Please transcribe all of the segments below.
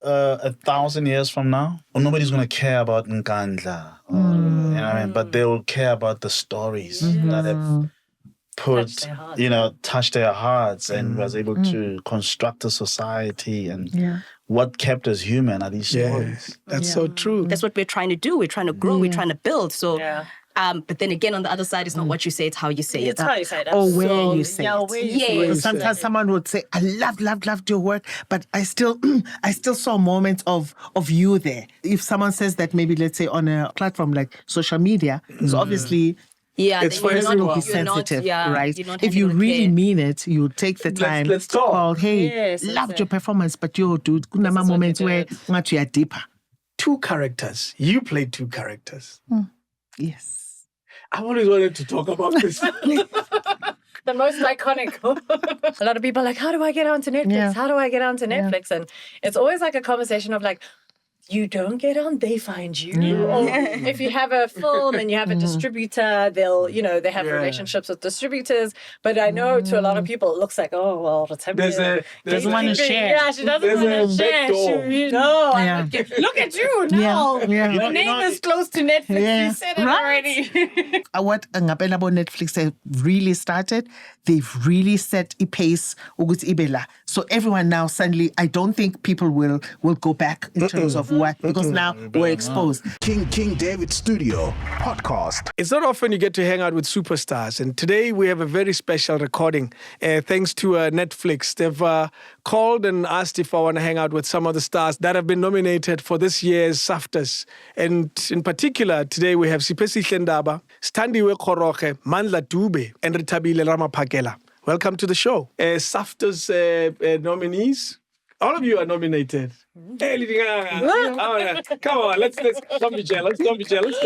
1,000 years from now, nobody's going to care about Nkandla. You know what I mean? But they will care about the stories that have touched their hearts and was able to construct a society and what kept us human are these stories. That's so true. That's what we're trying to do. We're trying to grow. We're trying to build. So, but then again, on the other side, it's not what you say, it's how you say it. It's how you say it. Or where you say it. Where you say it. Sometimes someone would say, I loved your work, but I still saw moments of you there. If someone says that, maybe let's say on a platform like social media, so obviously it's for everyone to be sensitive, right? If you really mean it, you take the time let's to talk. call, hey, loved your performance, but yo, dude, kuna moments where you are deeper. 2 characters. You played 2 characters. Yes. I always wanted to talk about this. The most iconic. A lot of people are like, how do I get onto Netflix? Yeah. How do I get onto Netflix? And it's always like a conversation of like, you don't get on, they find you. Or if you have a film and you have a distributor, they'll, they have relationships with distributors. But I know to a lot of people, it looks like, oh, well, doesn't want to share. Yeah, she doesn't want to share. Look at you now. Your name is close to Netflix. Yeah. You said it already. What Ngapelabo Netflix have really started, they've really set a pace ukuthi ibela. So everyone now suddenly, I don't think people will go back in terms of what, because now we're exposed. King David Studio Podcast. It's not often you get to hang out with superstars, and today we have a very special recording thanks to Netflix. They've called and asked if I want to hang out with some of the stars that have been nominated for this year's SAFTAs. And in particular, today we have Sipesi Shendaba, Standiwe Koroke, Mandla Dube, and Rithabile Ramaphakela. Welcome to the show. SAFTAs nominees. All of you are nominated. Hey, come on, let's don't be jealous. Don't be jealous.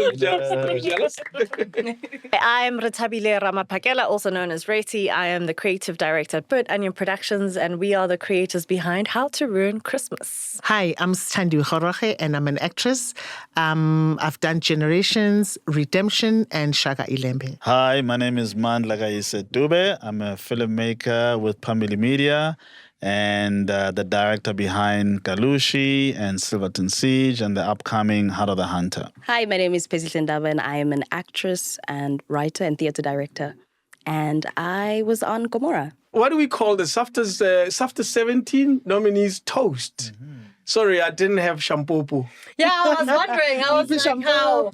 I'm Rithabile Ramaphakela, also known as Reti. I am the creative director at Burnt Onion Productions, and we are the creators behind How to Ruin Christmas. Hi, I'm Standiwe Koroke, and I'm an actress. I've done Generations, Redemption, and Shaka Ilembe. Hi, my name is Mandla Dube. I'm a filmmaker with Pambili Media and the director behind Galushi and Silverton Siege and the upcoming Heart of the Hunter. Hi, my name is Pesi Shendaba, and I am an actress and writer and theatre director. And I was on Gomorrah. What do we call the SAFTAs? SAFTA 17 nominees toast. Sorry, I didn't have shampopo. Yeah, I was wondering. I was like, how?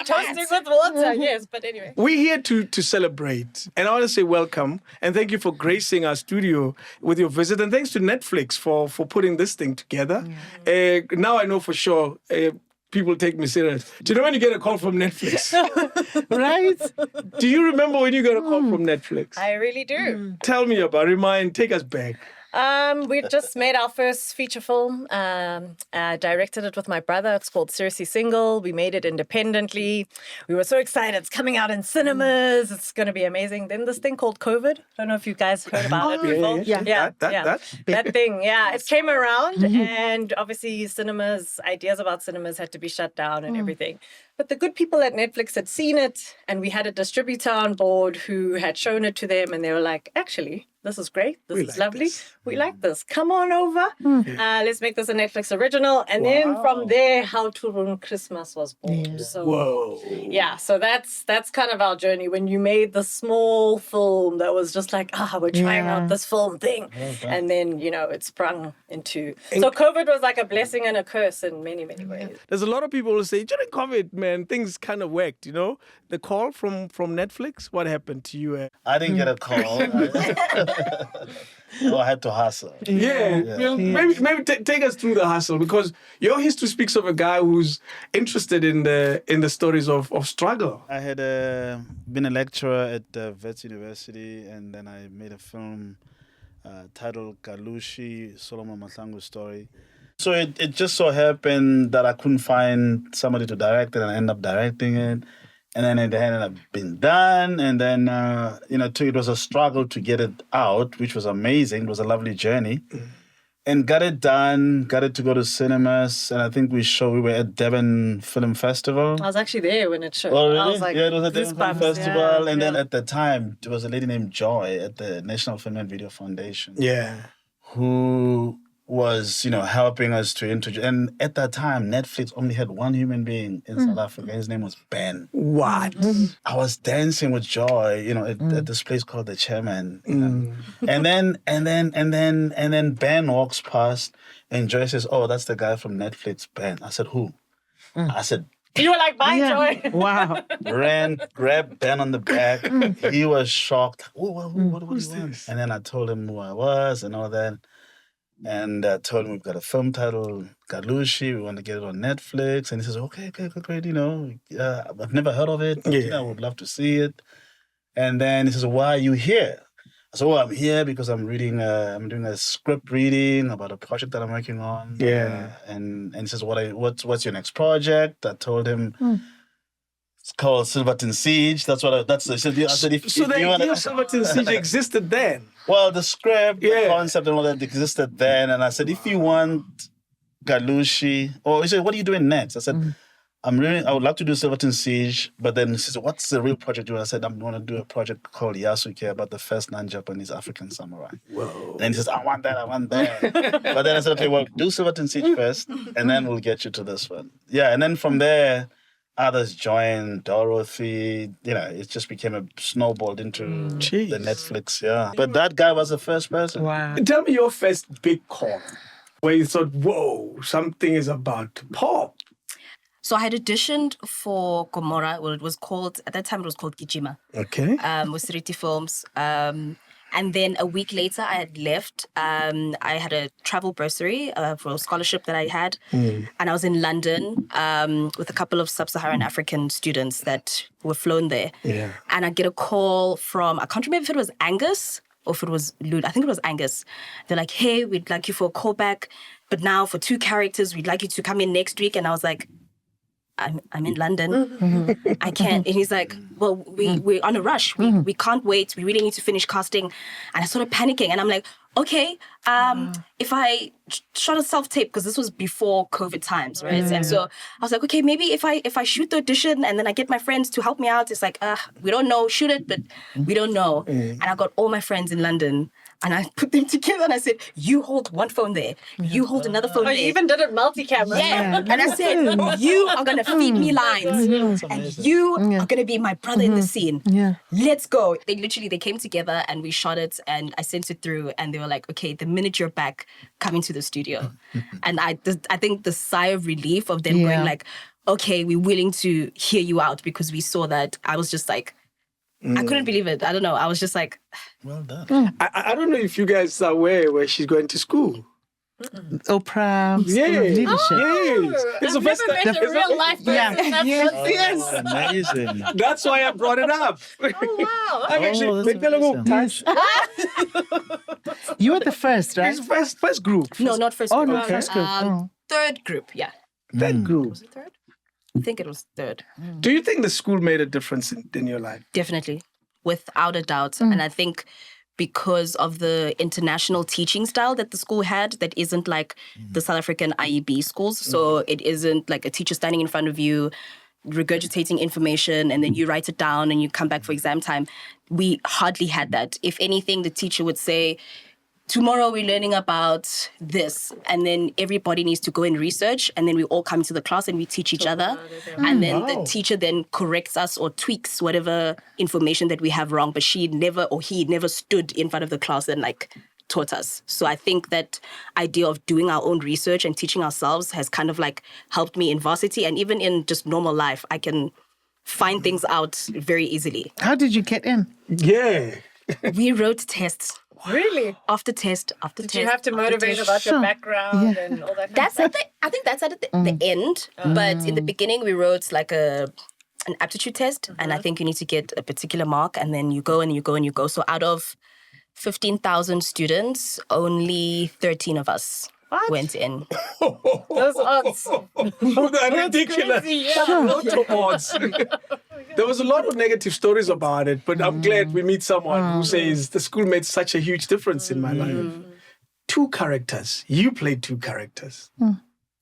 Toasting with water, yes. But anyway. We're here to celebrate. And I want to say welcome. And thank you for gracing our studio with your visit. And thanks to Netflix for putting this thing together. Now I know for sure people take me serious. Do you know when you get a call from Netflix? Right? Do you remember when you got a call from Netflix? I really do. Tell me about it. Take us back. We just made our first feature film. I directed it with my brother. It's called Seriously Single. We made it independently. We were so excited. It's coming out in cinemas. It's going to be amazing. Then this thing called COVID. I don't know if you guys heard about it before. That thing, it came around. And obviously ideas about cinemas had to be shut down and everything. But the good people at Netflix had seen it, and we had a distributor on board who had shown it to them, and they were like, actually, this is great. This is lovely. We like this. Come on over. Let's make this a Netflix original. And then from there, How to Ruin Christmas was born. Yeah. So, so that's kind of our journey. When you made the small film that was just like, we're trying out this film thing. And then, it sprung into... So COVID was like a blessing and a curse in many, many ways. There's a lot of people who say, during COVID, man, things kind of worked, The call from Netflix, what happened to you? I didn't get a call. So I had to hustle. Maybe take us through the hustle, because your history speaks of a guy who's interested in the stories of struggle. I had been a lecturer at Wits University, and then I made a film titled Galushi, Solomon Mahlangu's story. So it just so happened that I couldn't find somebody to direct it, and I ended up directing it. And then it ended up being done. And then, it was a struggle to get it out, which was amazing. It was a lovely journey. And got it done, got it to go to cinemas. And I think we were at Devon Film Festival. I was actually there when it showed. Oh, really? I was like, it was at Devon Film Festival. And then at the time, there was a lady named Joy at the National Film and Video Foundation. Yeah. Who was, helping us to introduce. And at that time, Netflix only had one human being in South Africa. His name was Ben. What? I was dancing with joy, at this place called the Chairman. And then Ben walks past, and Joy says, "Oh, that's the guy from Netflix, Ben." I said, "Who?" I said, You were like, bye, Joy. Wow. ran, grabbed Ben on the back. He was shocked. What do you want? And then I told him who I was and all that. And I told him we've got a film titled Galushi. We want to get it on Netflix. And he says, okay, great. I've never heard of it. But, I would love to see it. And then he says, why are you here? I said, I'm here because I'm doing a script reading about a project that I'm working on. Yeah. And he says, what's your next project? I told him, it's called Silverton Siege. That's what I said, if So the you idea want of Silverton Siege existed then? Well, the script, the concept and all that existed then. And I said, if you want Galushi, or he said, what are you doing next? I said, I would like to do Silverton Siege, but then he said, what's the real project you want? I said, I'm going to do a project called Yasuke about the first non-Japanese African samurai. Whoa. And he says, I want that. But then I said, okay, well, do Silverton Siege first, and then we'll get you to this one. Yeah, and then from there, others joined, Dorothy, it just became a snowballed into the Netflix, But that guy was the first person. Wow. Tell me your first big call, where you thought, whoa, something is about to pop. So I had auditioned for Gomorrah. Well, at that time it was called Gijima. Okay. With Siriti Films. And then a week later I had left. I had a travel bursary for a scholarship that I had. And I was in London with a couple of sub-Saharan African students that were flown there. Yeah. And I get a call from, I can't remember if it was Angus or if it was Lud. I think it was Angus. They're like, hey, we'd like you for a callback, but now for 2 characters, we'd like you to come in next week. And I was like, I'm in London. I can't. And he's like, well, we're on a rush. We can't wait. We really need to finish casting. And I started panicking. And I'm like, okay, if I shot a self-tape, because this was before COVID times, right? And so I was like, okay, maybe if I shoot the audition and then I get my friends to help me out, it's like, we don't know, shoot it, but we don't know. And I got all my friends in London. And I put them together and I said, you hold one phone there. You hold another phone there. You even did it multi-camera. Yeah. And I said, you are going to feed me lines. And you are going to be my brother in the scene. Yeah. Let's go. They came together and we shot it and I sent it through and they were like, okay, the minute you're back, come into the studio. And I think the sigh of relief of them going like, okay, we're willing to hear you out because we saw that. I was just like, I couldn't believe it. I don't know. I was just like... Well done. I don't know if you guys are aware where she's going to school. Oprah School of Leadership. Yes. It's the first time. Met a real life person. Yes. Amazing. That's why I brought it up. Wow. I'm actually... that's You were the first, right? It's first group. No, not first Oh, group. no, first group. Third group, yeah. Third group. Was it third? I think it was third. Do you think the school made a difference in your life? Definitely. Without a doubt. And I think because of the international teaching style that the school had that isn't like the South African IEB schools. So it isn't like a teacher standing in front of you, regurgitating information, and then you write it down and you come back for exam time. We hardly had that. If anything, the teacher would say, tomorrow we're learning about this, and then everybody needs to go and research, and then we all come to the class and we teach each other, and then the teacher then corrects us or tweaks whatever information that we have wrong, but he never stood in front of the class and like taught us. So I think that idea of doing our own research and teaching ourselves has kind of like helped me in varsity, and even in just normal life, I can find things out very easily. How did you get in? Yeah. We wrote tests. Really? After test, after Did test. you have to motivate about your background and all that? That's at I think that's at the end. But in the beginning, we wrote like an aptitude test, and I think you need to get a particular mark, and then you go and you go and you go. So out of 15,000 students, only 13 of us went in. Those odds. Ridiculous. Crazy, yeah. Lot of odds. There was a lot of negative stories about it, but I'm glad we meet someone who says the school made such a huge difference in my life. 2 characters. You played 2 characters.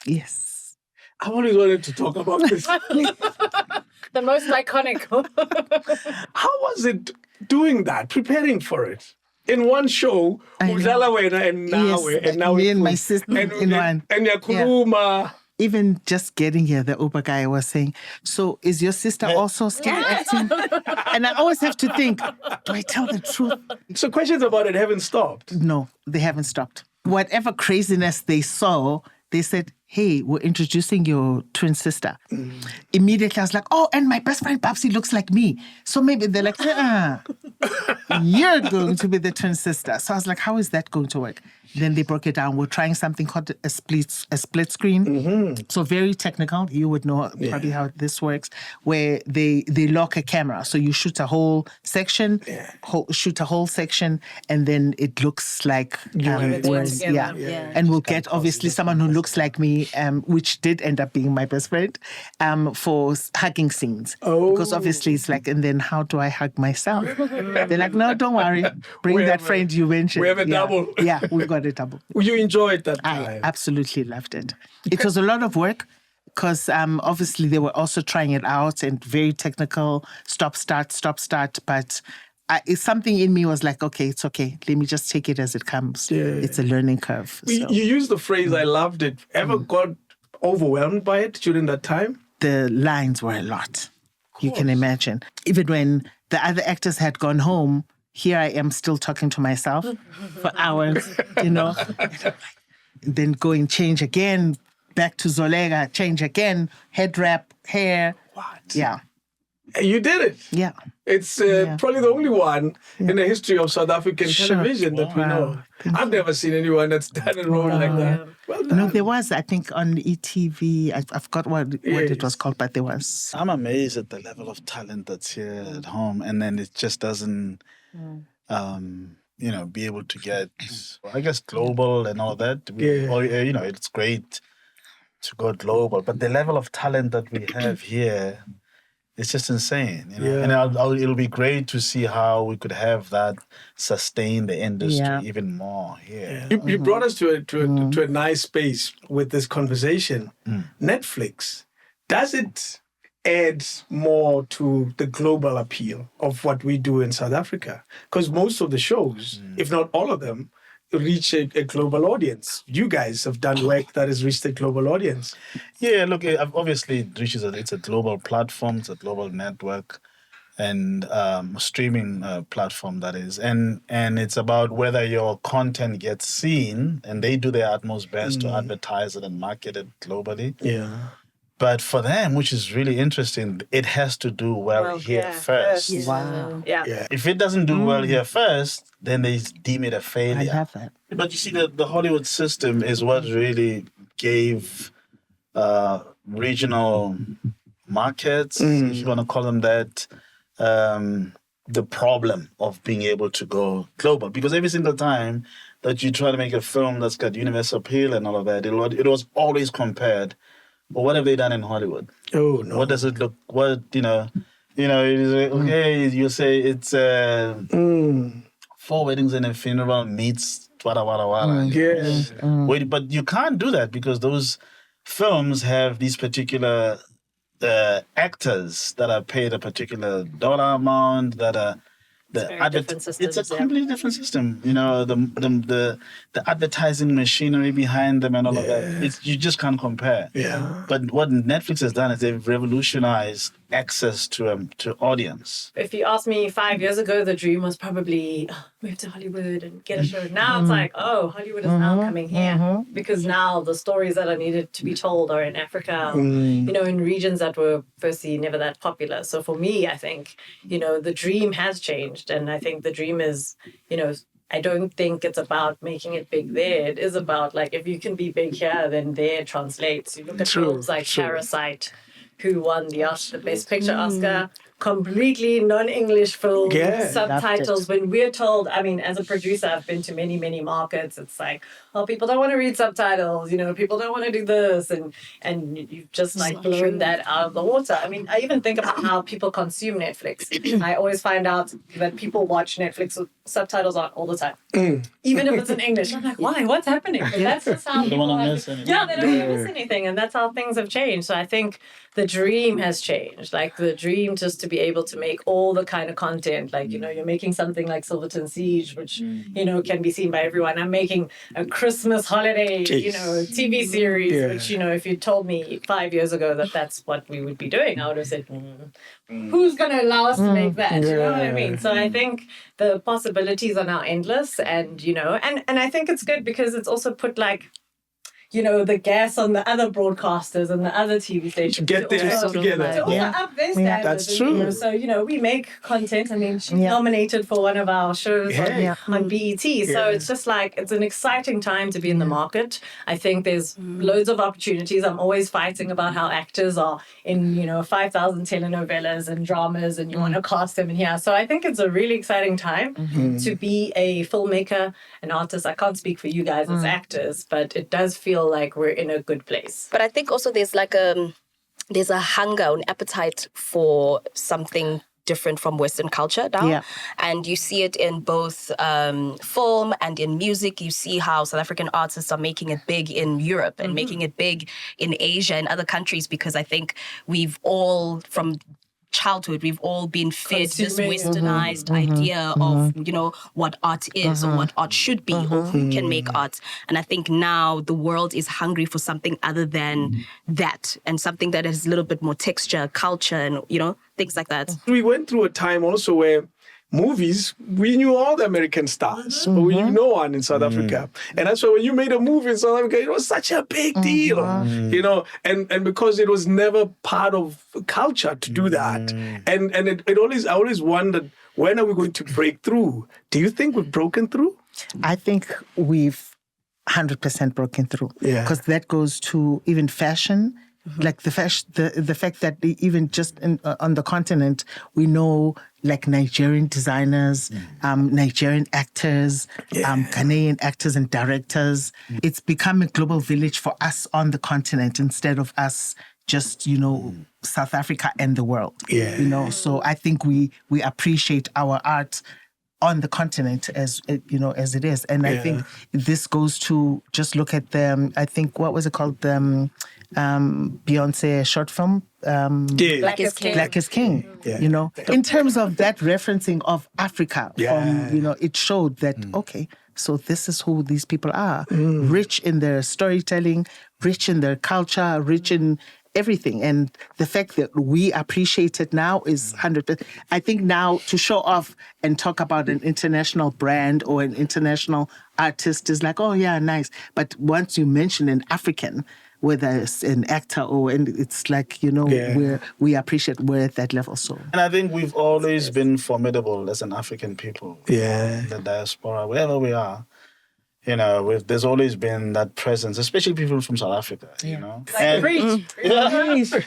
Yes. I always wanted to talk about this. The most iconic. How was it doing that, preparing for it? in one show, I know. udlala wena and nawe, Yes, and now me with and my food. sister in one. And yakhuluma. Even just getting here, the Uber guy was saying, "So is your sister also scared acting?" And I always have to think, do I tell the truth? So questions about it haven't stopped. No, they haven't stopped. Whatever craziness they saw, they said, "Hey, we're introducing your twin sister." Immediately, I was like, "Oh, and my best friend Babsi looks like me." So maybe they're like, "You're going to be the twin sister." So I was like, "How is that going to work?" Then they broke it down. We're trying something called a split screen. So very technical. You would know probably how this works, where they lock a camera. So you shoot a whole section, shoot a whole section, and then it looks like It's worked together. Yeah. And we'll get obviously someone who looks like me, which did end up being my best friend, for hugging scenes. Because obviously it's like, and then how do I hug myself? They're like, no, don't worry. Bring that friend you mentioned. we have a double. Yeah, we've got a double. You enjoyed that I time. absolutely loved it. It was a lot of work because obviously they were also trying it out and very technical, stop, start. But something in me was like, okay, it's okay. Let me just take it as it comes. Yeah. It's a learning curve. So. You used the phrase, I loved it. Ever got overwhelmed by it during that time? The lines were a lot. You can imagine. Even when the other actors had gone home, here I am still talking to myself for hours, you know. Then go and change again, back to Zolega, change again, head wrap, hair. What? Yeah. You did it. Yeah. It's probably the only one in the history of South African television that we know. I've never seen anyone that's done a role like that. Well done. No, there was, I think, on ETV. I forgot what it was called, but there was. I'm amazed at the level of talent that's here at home, and then it just doesn't, be able to get, I guess, global and all that. It's great to go global, but the level of talent that we have here, it's just insane. And it'll be great to see how we could have that sustain the industry even more here. You brought us to a nice space with this conversation. Netflix, does it add more to the global appeal of what we do in South Africa? Because most of the shows, if not all of them, reach a global audience. You guys have done work that has reached a global audience. Yeah, look, obviously it reaches it's a global platform, it's a global network, and streaming platform that is, and it's about whether your content gets seen, and they do their utmost best to advertise it and market it globally. Yeah. But for them, which is really interesting, it has to do well here first. Wow. Yeah. If it doesn't do well here first, then they deem it a failure. I love that. But you see, the Hollywood system is what really gave regional markets, if you want to call them that, the problem of being able to go global. Because every single time that you try to make a film that's got universal appeal and all of that, it was always compared. But what have they done in Hollywood? Oh, no. What does it look? It is okay. You say it's 4 weddings and a funeral meets wada wada wada. Yes. Wait, but you can't do that because those films have these particular actors that are paid a particular dollar amount that are. It's a completely different system. The advertising machinery behind them and all of that. You just can't compare. Yeah. But what Netflix has done is they've revolutionized access to audience. If you asked me 5 years ago, the dream was probably move to Hollywood and get a show. Now it's like, Hollywood is now coming here because now the stories that are needed to be told are in Africa, in regions that were firstly never that popular. So for me, I think, the dream has changed. And I think the dream is, I don't think it's about making it big there. It is about, like, if you can be big here, then there translates. You look at films like Parasite, who won the Best Picture Oscar, completely non-English film, subtitles. When we're told, as a producer, I've been to many, many markets. It's like, people don't want to read subtitles. People don't want to do this. And you've just blown that out of the water. I even think about how people consume Netflix. I always find out that people watch Netflix with subtitles on all the time. Even if it's in English. I'm like, why? What's happening? But that's just how They don't want to miss anything. they don't want to miss anything. And that's how things have changed. So I think the dream has changed. Like the dream just to be able to make all the kind of content, like, you're making something like Silverton Siege, which, can be seen by everyone. I'm making a Christmas holiday, TV series, which, if you told me 5 years ago that that's what we would be doing, I would have said, who's going to allow us to make that? You know what I mean? So I think the possibilities are now endless, and, and I think it's good because it's also put like, the gas on the other broadcasters and the other TV stations. To get their also, together. to also up their standards. That's true. So, we make content. I mean, she's nominated for one of our shows on BET. So it's just like, it's an exciting time to be in the market. I think there's loads of opportunities. I'm always fighting about how actors are in, 5,000 telenovelas and dramas, and you want to cast them in here. So I think it's a really exciting time to be a filmmaker, an artist. I can't speak for you guys as actors, but it does feel like we're in a good place. But I think also there's like there's a hunger, an appetite for something different from Western culture now. Yeah. And you see it in both film and in music. You see how South African artists are making it big in Europe and making it big in Asia and other countries, because I think we've all, from childhood, we've all been fed this westernized idea of, what art is or what art should be or who can make art. And I think now the world is hungry for something other than that, and something that has a little bit more texture, culture, and, things like that. We went through a time also where movies, we knew all the American stars, but we knew no one in South Africa. And that's why when you made a movie in South Africa, it was such a big deal, and because it was never part of culture to do that. And I always wondered, when are we going to break through? Do you think we've broken through? I think we've 100% broken through. Yeah. Because that goes to even fashion. Like the fact that even just on the continent, we know like Nigerian designers, Nigerian actors, Ghanaian actors and directors. It's become a global village for us on the continent instead of us just, South Africa and the world. Yeah. So I think we appreciate our art on the continent as it is. And I think this goes to just look at I think, what was it called? Beyonce short film. Black is King. Black is King. Yeah. In terms of that referencing of Africa, it showed that, okay, so this is who these people are. Rich in their storytelling, rich in their culture, rich in everything. And the fact that we appreciate it now is 100%. I think now to show off and talk about an international brand or an international artist is like, oh yeah, nice. But once you mention an African, whether it's an actor it's like, we appreciate we're at that level. So, And I think we've always been formidable as an African people. Yeah. The diaspora, wherever we are. There's always been that presence, especially people from South Africa,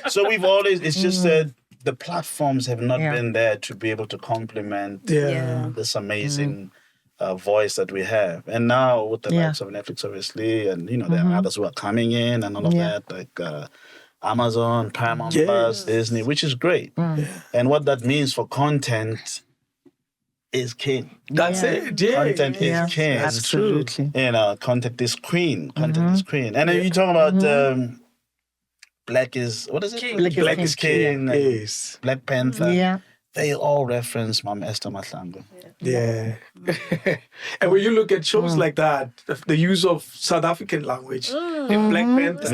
So we've always, it's just that the platforms have not been there to be able to complement this amazing voice that we have. And now with the likes of Netflix, obviously, and, there are others who are coming in and all of that, like Amazon, Paramount Plus, Disney, which is great. And what that means for content is king. That's it. Yeah. Content is king. Absolutely. Content is queen. Content is queen. And then you talk about Black is, what is it? King. Black is King. Yes. Black Panther. Yeah. They all reference Mama Esther Mahlangu. Yeah. And when you look at shows like that, the use of South African language in Black Panther.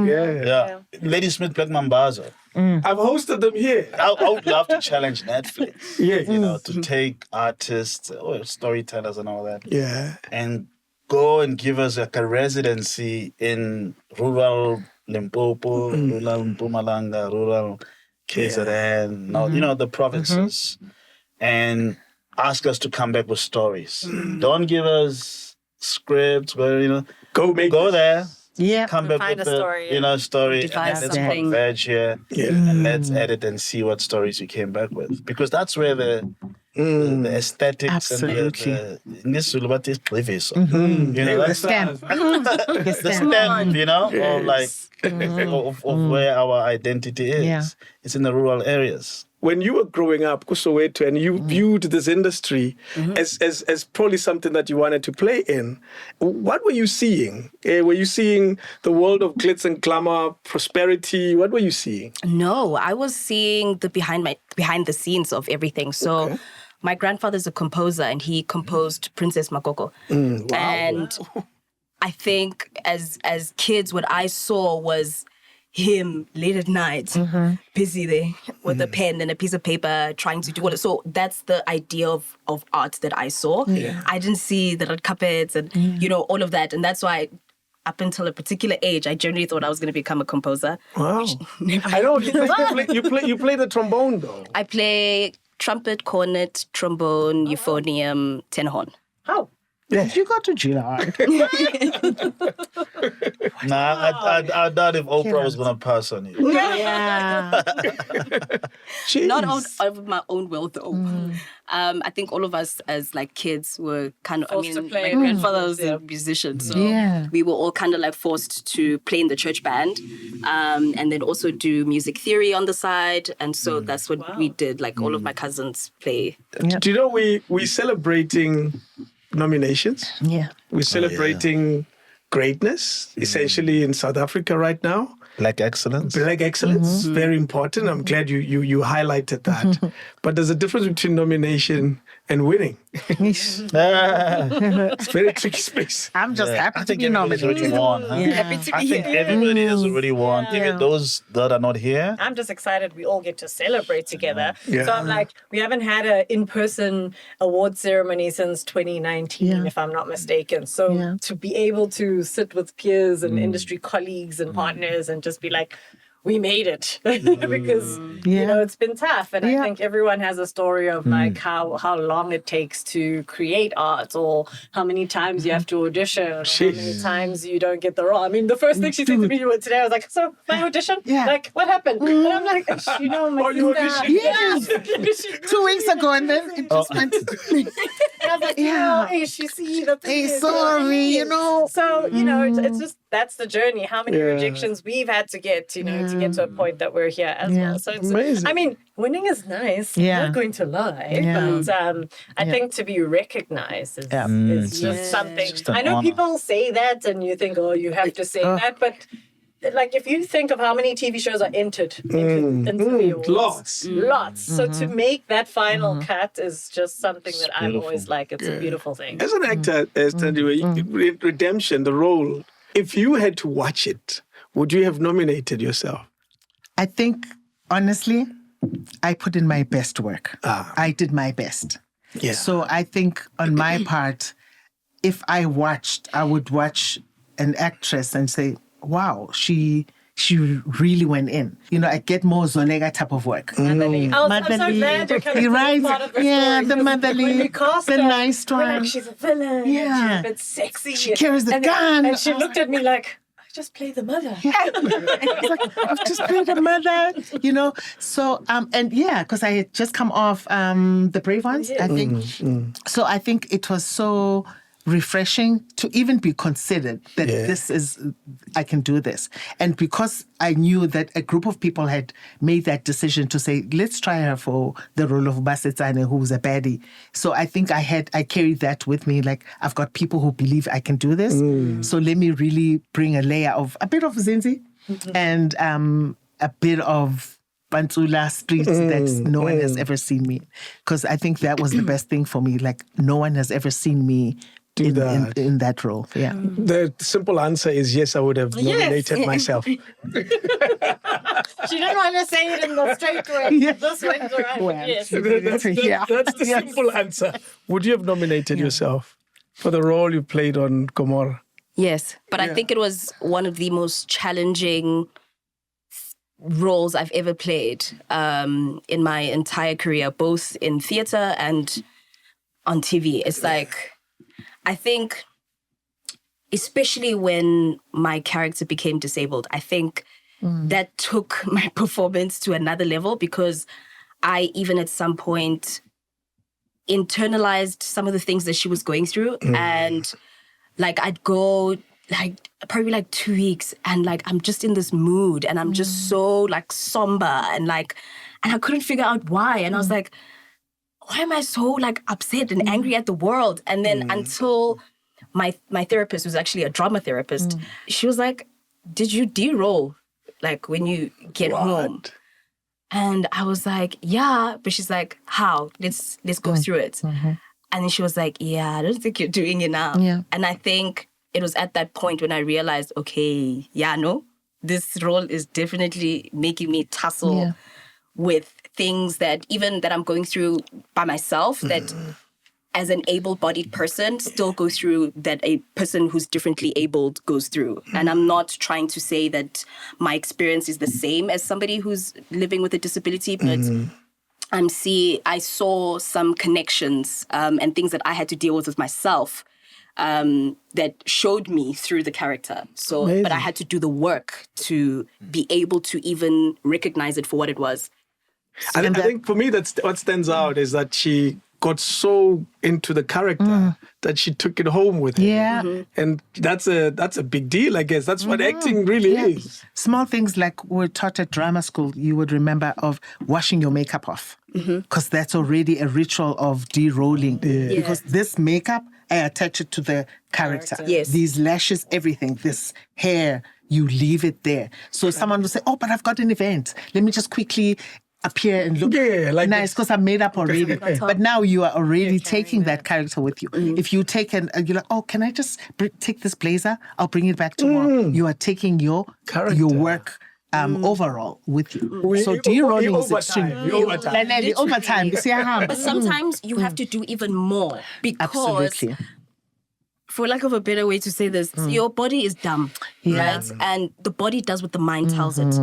Yeah. Lady Smith, Black Mambazo. I've hosted them here. I would love to challenge Netflix. Yeah. To take artists or storytellers and all that. Yeah. And go and give us like a residency in rural Limpopo, rural Mpumalanga, rural KZN, the provinces, and ask us to come back with stories. Don't give us scripts, but go there. Yeah. Come back Find with a story, a story, Devise and let's something. converge here, and let's edit and see what stories you came back with. Because that's where the aesthetics Absolutely. and in this Zulu, what is clevis. The stamp. the stamp, or like of where our identity is. Yeah. It's in the rural areas. when you were growing up, Kusoweto, and you viewed this industry as probably something that you wanted to play in, what were you seeing? Were you seeing the world of glitz and glamour, prosperity? What were you seeing? No, I was seeing the behind the scenes of everything. So my grandfather's a composer and he composed Princess Makoko. And I think as kids, what I saw was him late at night, busy there with a pen and a piece of paper trying to do all it. So that's the idea of art that I saw. I didn't see the red carpets and, all of that. And that's why up until a particular age, I generally thought I was going to become a composer. Wow. I know, you play the trombone though. I play trumpet, cornet, trombone, euphonium, tenor horn. Oh. Did you go to Juilliard? I doubt if Oprah was going to pass on you. Yeah. Not of my own will, though. I think all of us as like kids were kind of, Forced to play. my grandfather was a musician, so we were all kind of like forced to play in the church band and then also do music theory on the side. And so that's what we did. Like all of my cousins play. Do you know we're celebrating nominations? Yeah. We're celebrating greatness, essentially in South Africa right now. Black excellence. Black excellence, very important. I'm glad you highlighted that. But there's a difference between nomination and winning. It's a very tricky space. I'm just happy I to think be everybody's already nominated. won. Huh? Happy to be I think here. everybody has already won. Even those that are not here. I'm just excited we all get to celebrate together. Yeah. So I'm like, we haven't had an in-person award ceremony since 2019, if I'm not mistaken. So to be able to sit with peers and industry colleagues and partners and just be like, we made it because it's been tough, and I think everyone has a story of like how long it takes to create art, or how many times you have to audition, or how many times you don't get the role. I mean, the first thing she said to me today, I was like, "So my audition, like what happened?" And I'm like, my sister, Yes. 2 weeks ago, and then it just went. And I was like, hey, she see that. Hey, sorry, So it's just that's the journey. How many rejections we've had to get, to get to a point that we're here as well. So it's amazing. I mean, winning is nice. Yeah. I'm not going to lie, but I think to be recognized is just something. Just an I know honor. people say that, and you think, oh, you have to say that, but. Like, if you think of how many TV shows are entered into the awards, lots. So to make that final cut is just something that I'm always like, it's a beautiful thing. As an actor, Redemption, the role, if you had to watch it, would you have nominated yourself? I think, honestly, I put in my best work. I did my best. Yeah. So I think on my part, if I would watch an actress and say, wow, she really went in. I get more Zolega type of work. I'm so glad you're coming to right? this part of the Yeah, story. the When motherly, we cast the her, nice we're one. like, she's a villain. Yeah. And she's a bit sexy. She carries the and gun. And she looked at me like, I just play the mother. It's like, I've just played a mother, So, because I had just come off The Brave Ones, I think. So I think it was so refreshing to even be considered that I can do this. And because I knew that a group of people had made that decision to say, let's try her for the role of Basetsane, who's a baddie. So I think I carried that with me. Like, I've got people who believe I can do this. So let me really bring a layer of a bit of Zinzi and a bit of Pantula streets that no one has ever seen me. Because I think that was the best thing for me. Like, no one has ever seen me in that role. Yeah. The simple answer is yes, I would have nominated myself. She didn't want to say it in the straight way. This went around. Well, Yes. That's the simple answer. Would you have nominated yourself for the role you played on Gomorrah? Yes, but I think it was one of the most challenging roles I've ever played in my entire career, both in theatre and on TV. It's like, I think, especially when my character became disabled, I think that took my performance to another level, because I even at some point internalized some of the things that she was going through. And like, I'd go like probably like 2 weeks, and like I'm just in this mood, and I'm just so like somber, and I couldn't figure out why, and I was like, why am I so like upset and angry at the world? And then until my therapist, who's actually a drama therapist, she was like, did you de-roll like when you get home? And I was like, yeah. But she's like, how? Let's go through it. And then she was like, yeah, I don't think you're doing enough. Yeah. And I think it was at that point when I realized, okay, this role is definitely making me tussle with things that I'm going through by myself, that as an able-bodied person still go through, that a person who's differently abled goes through. And I'm not trying to say that my experience is the same as somebody who's living with a disability, but I saw some connections and things that I had to deal with myself that showed me through the character. So, but I had to do the work to be able to even recognize it for what it was. I think for me, that's what stands out is that she got so into the character that she took it home with her. Yeah. And that's a big deal, I guess. That's what acting really is. Small things like we're taught at drama school, you would remember, of washing your makeup off. Because that's already a ritual of de-rolling. Because this makeup, I attach it to the character. Yes. These lashes, everything, this hair, you leave it there. So someone will say, oh, but I've got an event. Let me just quickly appear and look nice because I'm made up already. But now you are already taking that character with you. If you take you're like, oh, can I just take this blazer? I'll bring it back tomorrow. You are taking your work overall with you. So de-rolling is extremely overtime. But sometimes you have to do even more because, Absolutely. for lack of a better way to say this, your body is dumb, right? And the body does what the mind tells it.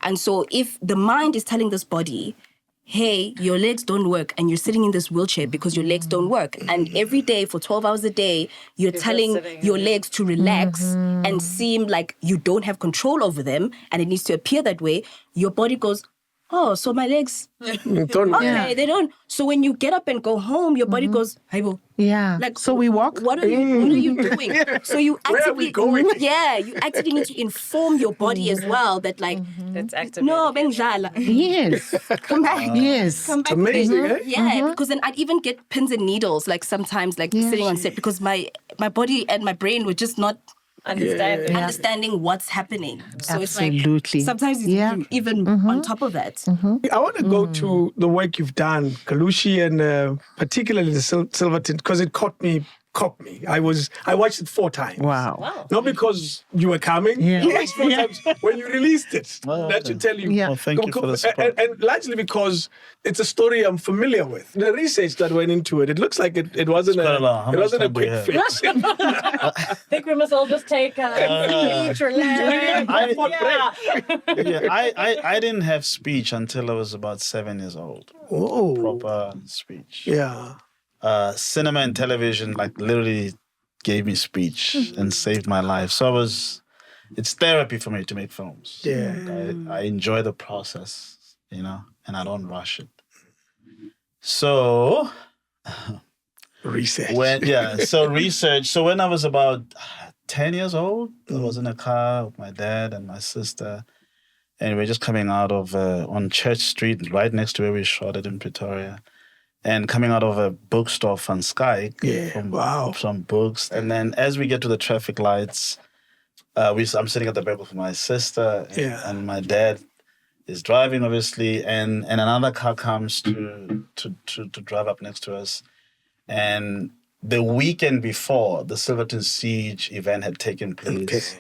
And so if the mind is telling this body, hey, your legs don't work, and you're sitting in this wheelchair because your legs don't work, and every day for 12 hours a day, you're telling your legs to relax and seem like you don't have control over them, and it needs to appear that way, your body goes, oh, so my legs, they don't. So when you get up and go home, your body goes, hey, bo. Yeah. Like, so we walk. What are you doing? So you Where are we actively, going? you actually need to inform your body as well that like, That's active. no, benjala. Yes. Come back. Yes. Come back. amazing, eh? Yeah, because then I'd even get pins and needles, like sometimes, like sitting on set, because my body and my brain were just not understanding what's happening. So Absolutely. it's like sometimes it's even on top of that. I want to go to the work you've done, Kalushi, and particularly the Silverton, because it caught me. I watched it 4 times. Wow. Not because you were coming. I watched 4 times when you released it. That should tell you. Yeah. Well, thank you for the support. And largely because it's a story I'm familiar with. The research that went into it, it looks like it wasn't quite a lot. How it much wasn't a time do we quick have? fix. I think we must all just take a beach, relax. I didn't have speech until I was about 7 years old. Oh. Proper speech. Yeah. Cinema and television like literally gave me speech and saved my life. So it's therapy for me to make films. Yeah. I enjoy the process, and I don't rush it. So Research. research. So when I was about 10 years old, I was in a car with my dad and my sister, and we were just coming out of on Church Street, right next to where we shot it in Pretoria. And coming out of a bookstore, Van Skyke, some books. And then as we get to the traffic lights, I'm sitting at the back with my sister, and my dad is driving, obviously, and another car comes to drive up next to us. And the weekend before, the Silverton Siege event had taken place.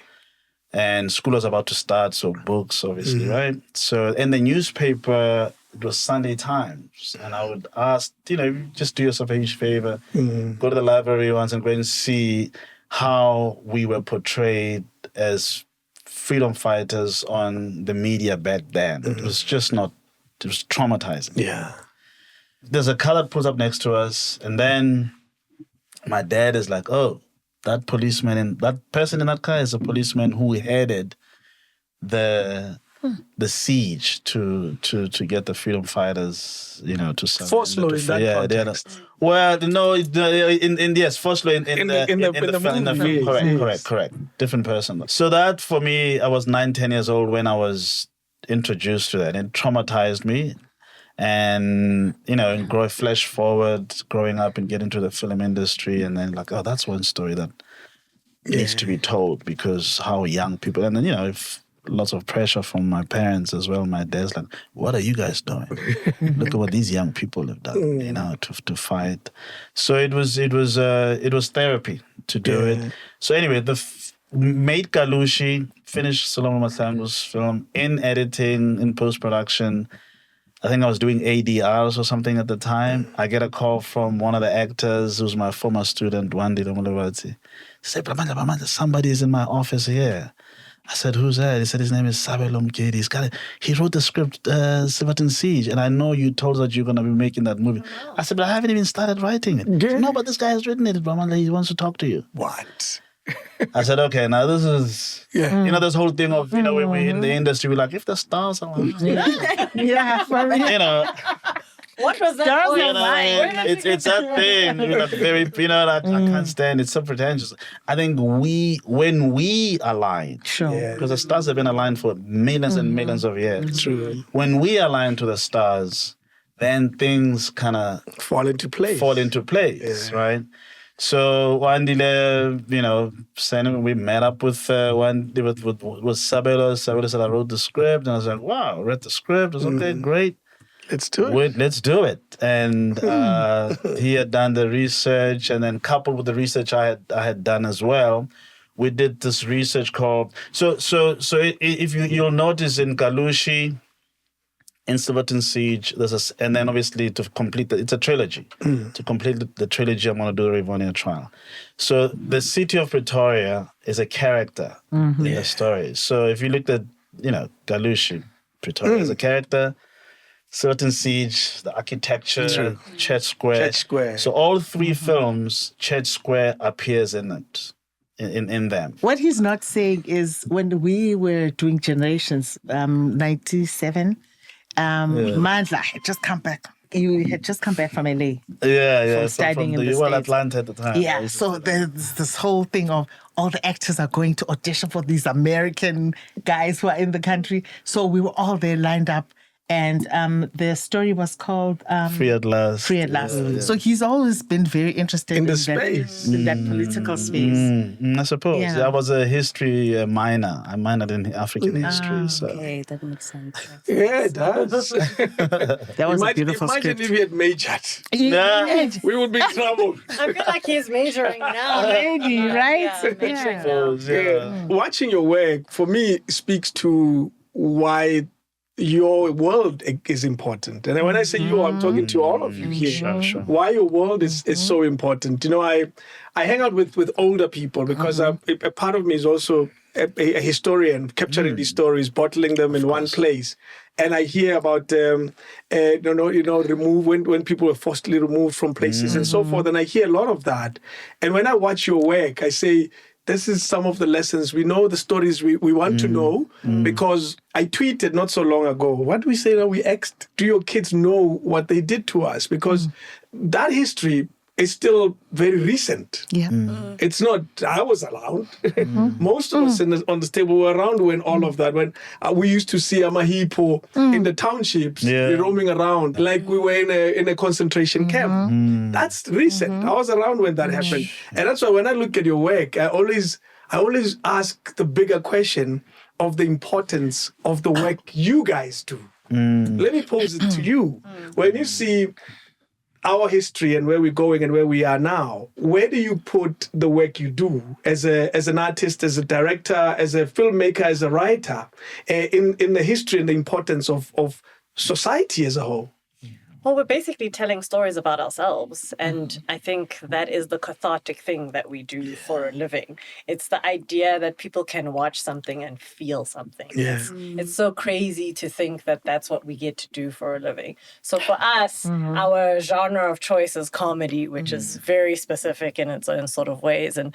And school was about to start, so books, obviously, right? So in the newspaper, it was Sunday Times, and I would ask, just do yourself a huge favor, go to the library once and go and see how we were portrayed as freedom fighters on the media back then. It was just it was traumatizing. Yeah. There's a car that pulls up next to us, and then my dad is like, oh, that person in that car is a policeman who headed the the siege to get the freedom fighters, to surrender. Force law in that context. Well, no, yes, force law in the film. Correct. Different person. So that for me, I was 9-10 years old when I was introduced to that. It traumatized me. And, flash forward, growing up and getting into the film industry, and then that's one story that needs to be told, because how young people, and then, if lots of pressure from my parents as well. My dad's like, what are you guys doing? Look at what these young people have done, to fight. So it was therapy to do it. So anyway, made Galushi, finished Solomon Mahlangu's film, in editing, in post-production. I think I was doing ADRs or something at the time. I get a call from one of the actors who's my former student, Wandi Lomolewati. He said, Bamanda, somebody is in my office here. I said, who's that? He said, his name is Sabelo Mkedi. He wrote the script, Silverton Siege, and I know you told us that you're going to be making that movie. I said, but I haven't even started writing it. Yeah. No, but this guy has written it, Bamanda. He wants to talk to you. What? I said, okay, now this is, this whole thing of, when we're in the industry, we're like, if the stars are on, What was that? It's that thing, very, I can't stand it. It's so pretentious. I think when we align, because the stars have been aligned for millions and millions of years. True. When we align to the stars, then things kind of fall into place. Right? So Wandile, we met up with Sabelo. Sabelo said I wrote the script, and I was like, wow, read the script. I was okay, great. Let's do it. Let's do it. And he had done the research, and then coupled with the research I had done as well, we did this research called. So if you'll notice in Galushi, in Silverton Siege, and then obviously to complete it's a trilogy. To complete the trilogy, I'm going to do the Rivonia trial. So the city of Pretoria is a character in the story. So if you looked at, Galushi, Pretoria is a character. Silverton Siege, the architecture, Church Square. So all three films, Church Square appears in it, in them. What he's not saying is when we were doing Generations, 97, Mandla had just come back. You had just come back from LA. From studying in the States. Atlanta at the time. Yeah, right? so there's this whole thing of all the actors are going to audition for these American guys who are in the country. So we were all there lined up. And the story was called Free at Last. Free at Last. Yeah. So he's always been very interested in the space. in that political space. I suppose. Yeah. I was a history minor. I minored in African history. So. Okay, that makes sense. Yeah, it does. That was a beautiful imagine script. if he had majored. Yeah. We would be in trouble. I feel like he's measuring now. Maybe, right? Yeah. Watching your work, for me, speaks to why your world is important. And when I say you, I'm talking to all of you here. Sure. Why your world is so important. I hang out with older people because a part of me is also a historian, capturing these stories, bottling them in one place. And I hear about, remove when people were forcibly removed from places and so forth. And I hear a lot of that. And when I watch your work, I say, this is some of the lessons. We know the stories we want to know because I tweeted not so long ago. What do we say now? We asked, do your kids know what they did to us? Because that history is still very recent. Yeah. It's not, I was around. Most of us on this table were around when all of that, when we used to see Amahipo in the townships, roaming around like we were in a concentration camp. That's recent. I was around when that happened. And that's why when I look at your work, I always ask the bigger question of the importance of the work you guys do. Let me pose it to you. When you see our history and where we're going and where we are now, where do you put the work you do as an artist, as a director, as a filmmaker, as a writer, in the history and the importance of society as a whole? Well, we're basically telling stories about ourselves. And I think that is the cathartic thing that we do for a living. It's the idea that people can watch something and feel something. Yeah. It's so crazy to think that that's what we get to do for a living. So for us, our genre of choice is comedy, which is very specific in its own sort of ways. And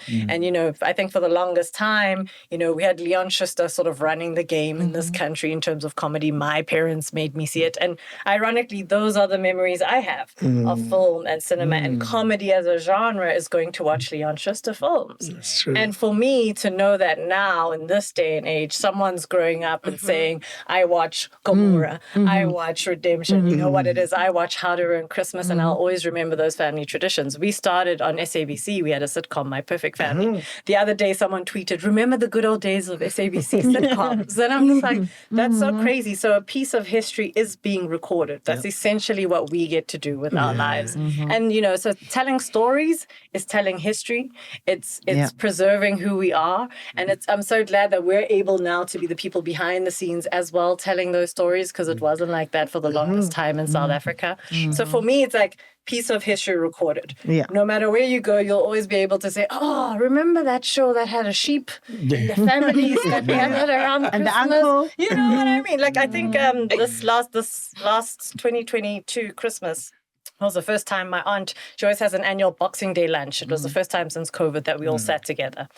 I think for the longest time, we had Leon Schuster sort of running the game in this country in terms of comedy. My parents made me see it. And ironically, those are the memories I have of film and cinema, and comedy as a genre is going to watch Leon Schuster films. That's true. And for me to know that now in this day and age, someone's growing up and saying, I watch Gomorrah, I watch Redemption, you know what it is, I watch How to Ruin Christmas, and I'll always remember those family traditions. We started on SABC, we had a sitcom, My Perfect Family. The other day someone tweeted, remember the good old days of SABC sitcoms? And I'm just like, that's so crazy. So a piece of history is being recorded. That's essentially what we get to do with our lives. And, so telling stories is telling history. It's preserving who we are. And I'm so glad that we're able now to be the people behind the scenes as well, telling those stories, because it wasn't like that for the longest time in South Africa. So for me, it's like piece of history recorded. Yeah. No matter where you go, you'll always be able to say, oh, remember that show that had a sheep? The families that gathered around And the Christmas. uncle. You know what I mean? Like, I think this last 2022 Christmas was the first time my aunt, she always has an annual Boxing Day lunch. It was the first time since COVID that we all sat together.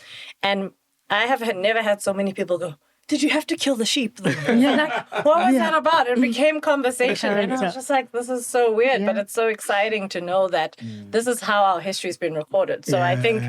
And I have never had so many people go, did you have to kill the sheep? Like, what was that about? It became conversation. And I was just like, this is so weird, but it's so exciting to know that this is how our history's been recorded. So I think,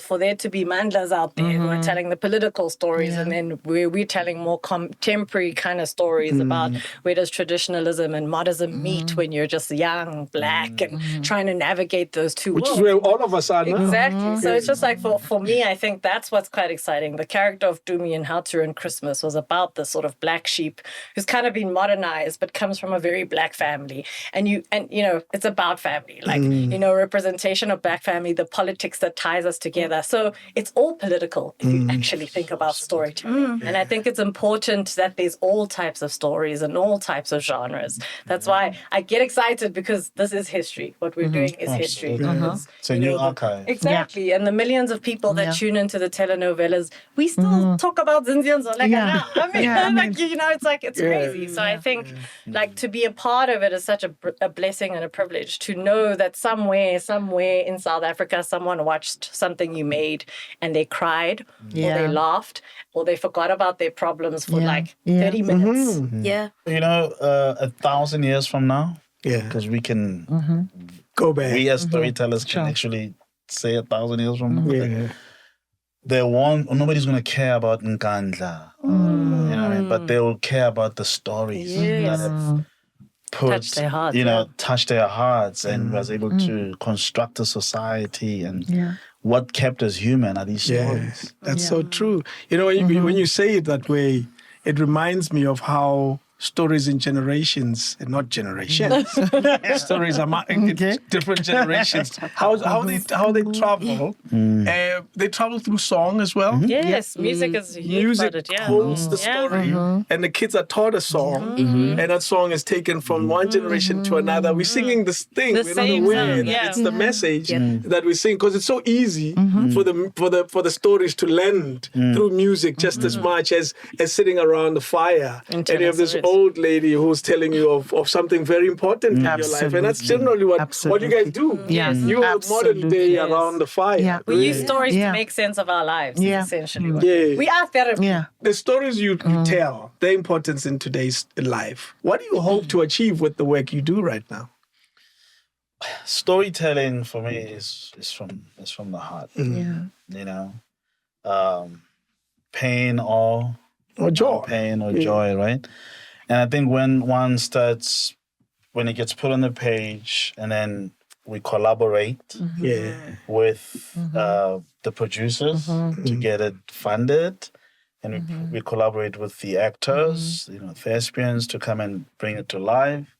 for there to be mandlas out there who are telling the political stories, and then we're telling more contemporary kind of stories about where does traditionalism and modernism meet when you're just young, black, and trying to navigate those two Which worlds. is where all of us are now. Exactly. So it's just like, for me, I think that's what's quite exciting. The character of Dumi in How to Ruin Christmas was about this sort of black sheep who's kind of been modernized, but comes from a very black family. And it's about family, like, representation of black family, the politics that ties us together. So it's all political if you actually think about storytelling. And I think it's important that there's all types of stories and all types of genres. That's why I get excited, because this is history. What we're doing is history. It's a new archive. Exactly. And the millions of people that tune into the telenovelas, we still talk about Zinzians or like now. It's like, it's crazy. So I think like to be a part of it is such a blessing and a privilege to know that somewhere in South Africa, someone watched something you made and they cried or they laughed or they forgot about their problems for 30 minutes. Yeah. 1,000 years from now, because we can Go back. we as storytellers can actually say 1,000 years from now. Nobody's going to care about Nkandla, you know what I mean? But they will care about the stories that have Touched their hearts, touched their hearts and was able to construct a society, and what kept us human are these stories. That's so true. When you say it that way, it reminds me of how stories in generations, and not generations. Stories are different generations. How they travel. They travel through song as well. Yes, music is a huge Music part of it. holds the story, and the kids are taught a song, and that song is taken from one generation to another. We're singing this thing. The We're not same aware song, that it's the message that we sing, because it's so easy for the stories to lend through music just as much as sitting around the fire. And you have this old lady who's telling you of something very important in your life, and that's generally what you guys do. Yes. You are modern day around the fire. Yeah. We use stories to make sense of our lives, essentially. We are therapy. Yeah. The stories you tell, their importance in today's life. What do you hope to achieve with the work you do right now? Storytelling for me is from the heart. Pain or joy. Pain or joy, right? And I think when it gets put on the page, and then we collaborate with the producers to get it funded, and we collaborate with the actors, thespians, to come and bring it to life.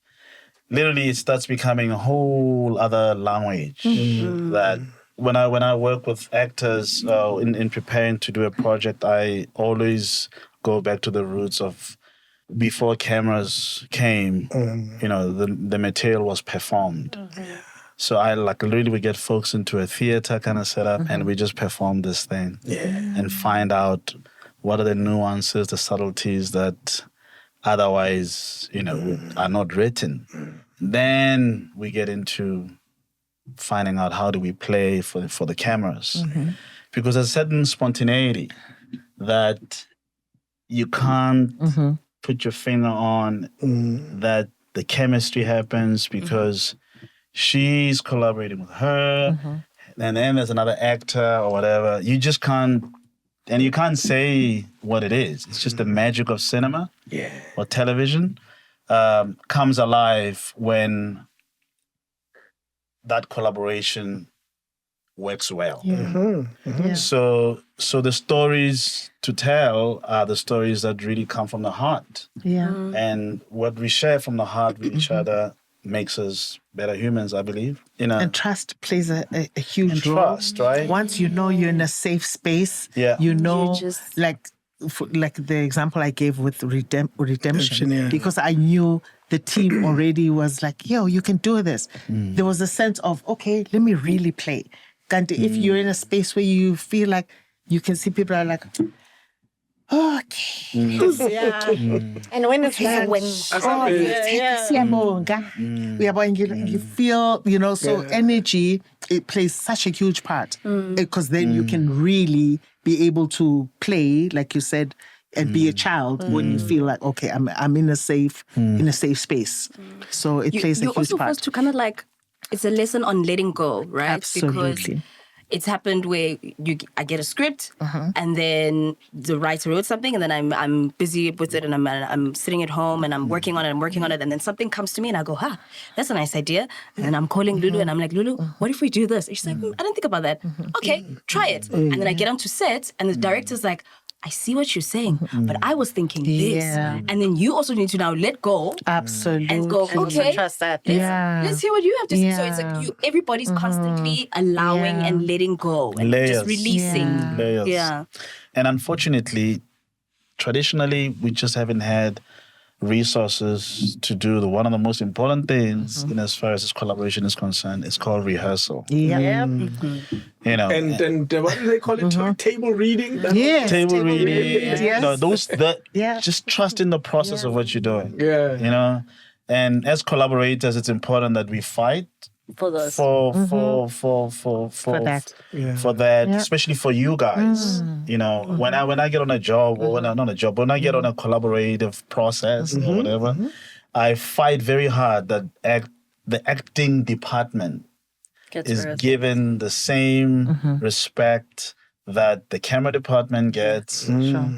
Literally, it starts becoming a whole other language that when I work with actors in preparing to do a project, I always go back to the roots of before cameras came, the material was performed. So I literally would get folks into a theater kind of setup and we just perform this thing and find out what are the nuances, the subtleties that otherwise, are not written. Then we get into finding out how do we play for the cameras. Because there's a certain spontaneity that you can't put your finger on, that the chemistry happens because she's collaborating with her, and then there's another actor or whatever. You just can't, and you can't say what it is. It's just the magic of cinema or television comes alive when that collaboration works well. So the stories to tell are the stories that really come from the heart. And what we share from the heart with each other makes us better humans, I believe. And trust plays a huge role. Trust, right? Once you know you're in a safe space, like the example I gave with redemption, because I knew the team already was like, yo, you can do this. There was a sense of, okay, let me really play. And if you're in a space where you feel like you can see people are like, okay. And when it's done, you feel, so energy, it plays such a huge part because then you can really be able to play, like you said, and be a child when you feel like, okay, I'm in a safe space. So it plays a huge part. You're also supposed to kind of it's a lesson on letting go, right? Absolutely. Because it's happened where I get a script and then the writer wrote something and then I'm busy with it and I'm sitting at home and I'm working on it and then something comes to me and I go, that's a nice idea. And then I'm calling Lulu and I'm like, Lulu, what if we do this? And she's like, I didn't think about that. Okay, try it. And then I get onto set and the director's like, I see what you're saying, but I was thinking this. And then you also need to now let go. Absolutely. And go, okay, trust that. let's hear what you have to say. So it's like everybody's constantly allowing and letting go and just releasing. Layers. Yeah. And unfortunately, traditionally, we just haven't had resources to do one of the most important things in as far as this collaboration is concerned. It's called rehearsal. And what do they call it? Table reading? Table reading. Yes. Just trust in the process of what you're doing. And as collaborators, it's important that we fight for those for that, especially for you guys. When I get on a job or when I get on a collaborative process or whatever, I fight very hard that the acting department is given the same respect that the camera department gets,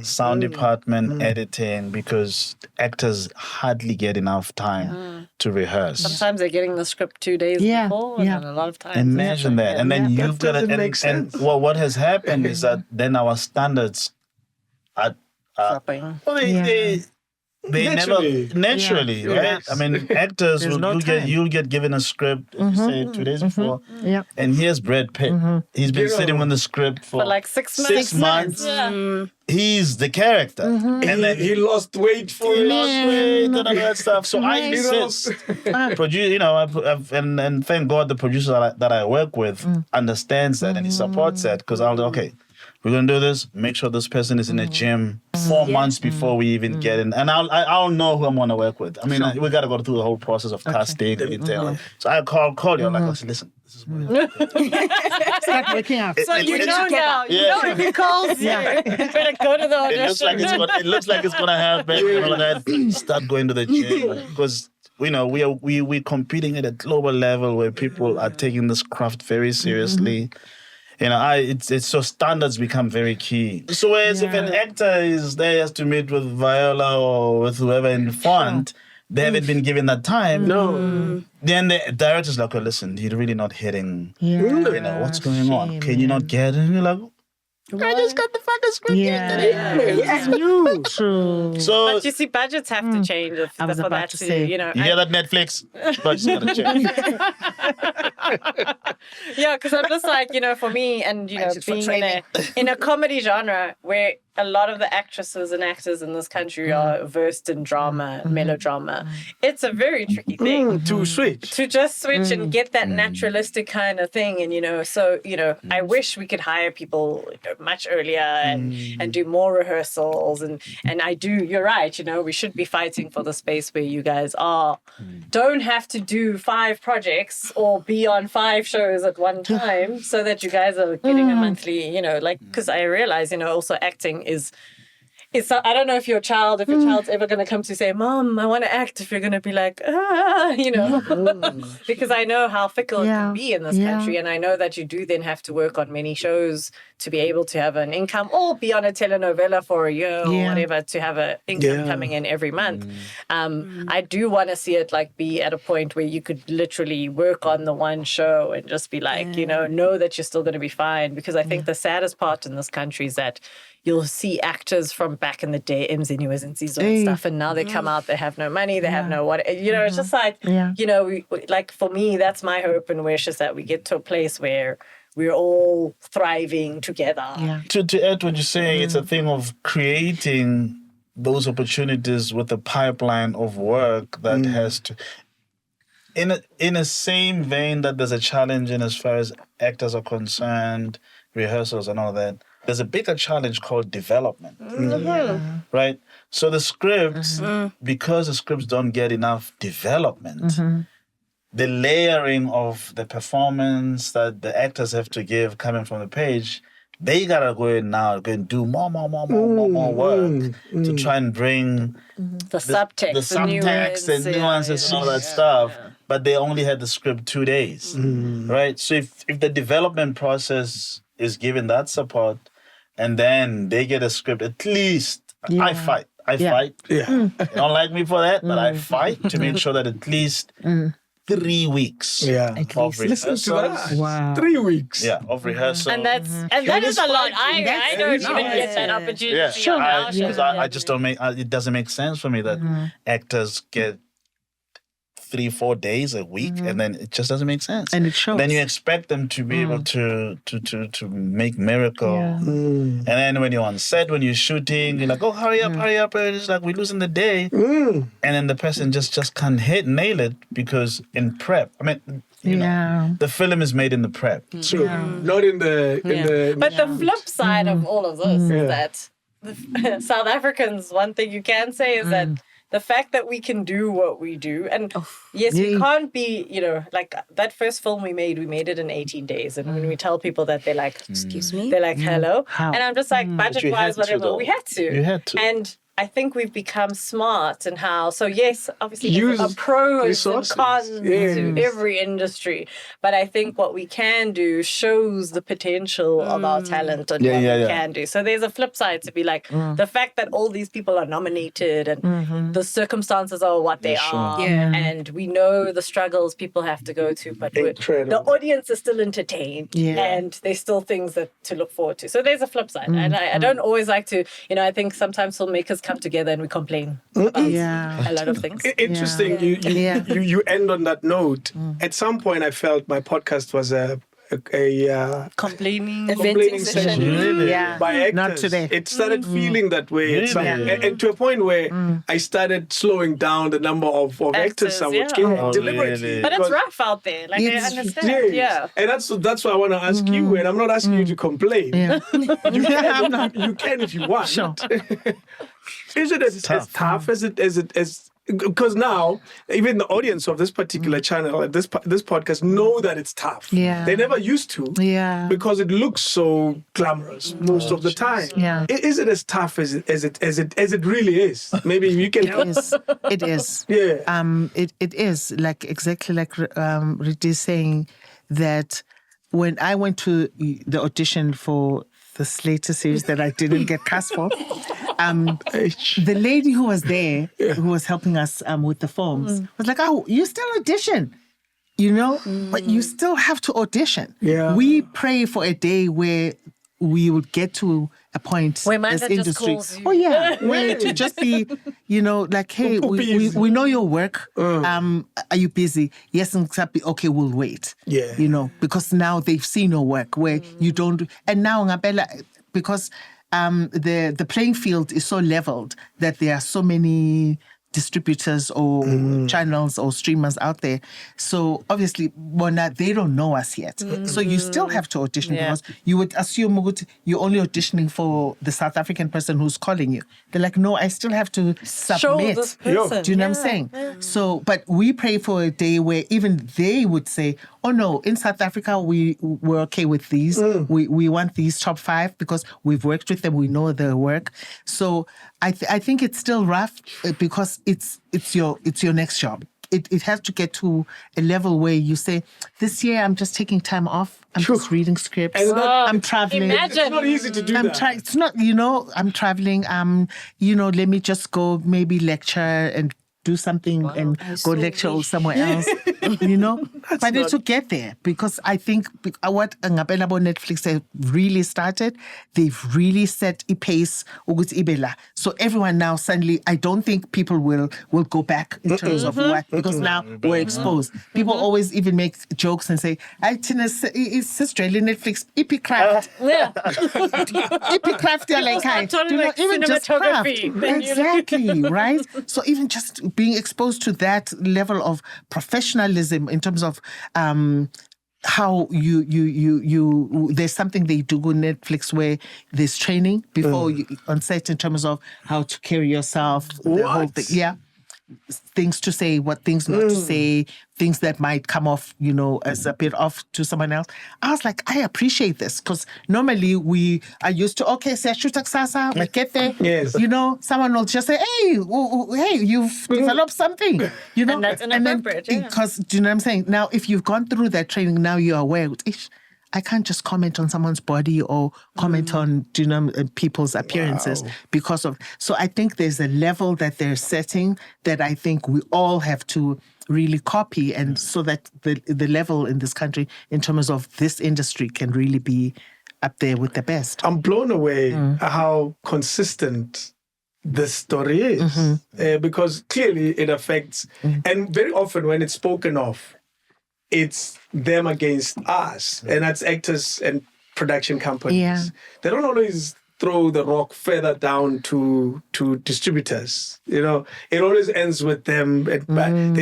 sound department, editing, because actors hardly get enough time to rehearse. Sometimes they're getting the script 2 days before, and then a lot of times. Imagine that. And then you've got to... And what has happened is that then our standards are... Dropping. They naturally, right? I mean, actors you'll get given a script, say 2 days before, and here's Brad Pitt. He's been sitting on the script for like 6 months. 6 months. He's the character, and then he lost weight for and all that stuff. So I insist, and thank God the producer that I work with understands that and he supports that, because I'll we're gonna do this. Make sure this person is in the gym 4 months before we even get in, and I'll know who I'm gonna work with. I mean, we gotta go through the whole process of casting and So I call you. I'm like, listen, this is what Start working out. So you know now. You know if he calls you, you better go to the audition. It looks like it's gonna happen. All of that. Start going to the gym, because we're competing at a global level where people are taking this craft very seriously. It's so standards become very key. So whereas if an actor is there, has to meet with Viola or with whoever in front, they haven't been given that time. Then the director's like, listen, you're really not hitting. What's going on? Can you not get it? And you're like, I just got the fucking script yesterday. It's new. True. So, but you see, budgets have to change for that to say. You hear that, Netflix? Budgets gotta change. Because I'm just like, for me, and being in a comedy genre where a lot of the actresses and actors in this country are versed in drama, melodrama. It's a very tricky thing. To switch. To just switch and get that naturalistic kind of thing. And, I wish we could hire people much earlier and do more rehearsals. And I do, you're right, we should be fighting for the space where you guys don't have to do 5 projects or be on 5 shows at one time so that you guys are getting a monthly, because I realize, also acting is I don't know if your child's ever going to come to say, Mom, I want to act, if you're going to be like, because I know how fickle it can be in this country. And I know that you do then have to work on many shows to be able to have an income or be on a telenovela for a year or whatever to have an income coming in every month. I do want to see it be at a point where you could literally work on the one show and just be like, know that you're still going to be fine. Because I think the saddest part in this country is that you'll see actors from back in the day, Mzini and stuff, and now they come out, they have no money, they have no what, it's just for me, that's my hope and wish, is that we get to a place where we're all thriving together. Yeah. To add what you're saying, it's a thing of creating those opportunities with a pipeline of work that has to, in a same vein that there's a challenge in as far as actors are concerned, rehearsals and all that. There's a bigger challenge called development, right? So the scripts, because the scripts don't get enough development, the layering of the performance that the actors have to give coming from the page, they gotta go in now, go and do more work to try and bring the subtext, the nuances and all that stuff. But they only had the script 2 days, right? So if the development process is given that support, and then they get a script, at least I fight. You don't like me for that, but I fight to make sure that at least 3 weeks of Listen to that. Wow. 3 weeks. Yeah, of rehearsal. And that is a lot. I don't even get that opportunity. Yeah, because I just don't make, it doesn't make sense for me that actors get 3-4 days a week, and then it just doesn't make sense. And it shows. Then you expect them to be able to make miracle. And then when you're on set, when you're shooting, you're like, oh, hurry up. And it's like, we're losing the day. And then the person just can't nail it because in prep, I mean, you know, the film is made in the prep. True. Not in the... But the flip side of all of this is that the South Africans, one thing you can say is that the fact that we can do what we do, and yes, we can't be, like that first film we made it in 18 days. And when we tell people that, they're like, excuse me? They're like, hello. How? And I'm just like, budget-wise, whatever. We had to. You had to. And I think we've become smart in how, so yes, obviously Use there's a pros and resources. cons to every industry. But I think what we can do shows the potential of our talent and what we can do. So there's a flip side to be like, the fact that all these people are nominated and the circumstances are what they are. And we know the struggles people have to go to, but the audience is still entertained and there's still things to look forward to. So there's a flip side. And I don't always like to, I think sometimes filmmakers come together and we complain about a lot of things. Interesting. You end on that note. At some point, I felt my podcast was a complaining session Really? by actors. Not today. It started feeling that way. Really? And to a point where I started slowing down the number of actors I would get deliberately. Really? But it's rough out there. Like, I understand. Yes. And that's why I want to ask you, and I'm not asking you to complain. You can if you want. Sure. Is it as tough as because now even the audience of this particular channel and this podcast know that it's tough. They never used to. Because it looks so glamorous most of the time. Is it as tough as it really is? Maybe you can. It is. It is like exactly like Riti saying that when I went to the audition for this latest series that I didn't get cast for, the lady who was there, who was helping us with the forms, was like, oh, you still audition, but you still have to audition. We pray for a day where we would get to a point where as Manda industry. just calls you. Where to just be, like, hey, we know your work. Are you busy? Yes, and okay, we'll wait. Because now they've seen your work where you don't. And now, Ngabella, because the playing field is so leveled that there are so many distributors or channels or streamers out there. So obviously, Bona, they don't know us yet. So you still have to audition because you would assume you're only auditioning for the South African person who's calling you. They're like, no, I still have to Show submit. this person. Do you know what I'm saying? So, but we pray for a day where even they would say, oh no, in South Africa, we're okay with these. We want these top 5 because we've worked with them. We know their work. So I think it's still rough because it's your next job. It has to get to a level where you say, this year I'm just taking time off. I'm just reading scripts. I'm traveling. Imagine. It's not easy to do that. It's not, I'm traveling. Let me just go maybe lecture and do something and go lecture somewhere else, But it to get there, because I think what Ngapelabo Netflix have really started, they've really set a pace. So everyone now suddenly, I don't think people will go back in terms of what, because now we're exposed. People always even make jokes and say, it's Australian Netflix, Epicraft. Yeah. Epicraft, they're like, hi. Totally like even just craft. cinematography. Exactly, right? So even just being exposed to that level of professionalism in terms of how you there's something they do on Netflix where there's training before you on set in terms of how to carry yourself, the whole thing. Yeah. Things to say, what things not to say, things that might come off, as a bit off to someone else. I was like, I appreciate this because normally we are used to, okay, say shoot sasa, we get there. Yes. Someone will just say, hey, you've developed something, And that's inappropriate, because, do you know what I'm saying? Now, if you've gone through that training, now you're aware, I can't just comment on someone's body or comment on, people's appearances because of. So I think there's a level that they're setting that I think we all have to really copy, and so that the level in this country in terms of this industry can really be up there with the best. I'm blown away how consistent this story is, because clearly it affects, and very often when it's spoken of, it's them against us, and that's actors and production companies. Yeah. They don't always throw the rock further down to distributors. It always ends with them. They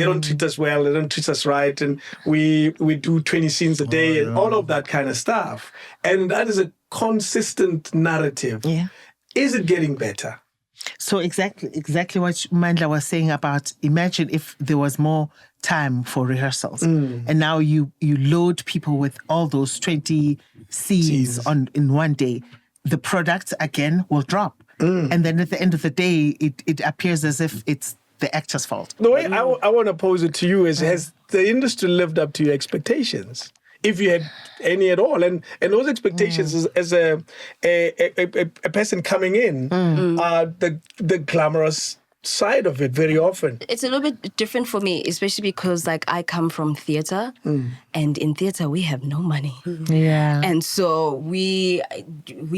don't treat us well. They don't treat us right, and we do 20 scenes a day and all of that kind of stuff. And that is a consistent narrative. Yeah. Is it getting better? So exactly what Mandla was saying about, imagine if there was more time for rehearsals, and now you load people with all those 20 scenes in one day. The product again will drop, and then at the end of the day, it appears as if it's the actor's fault. The way I want to pose it to you is: has the industry lived up to your expectations? If you had any at all, and those expectations as a person coming in are the glamorous side of it very often. It's a little bit different for me, especially because I come from theater, and in theater we have no money. Yeah. And so we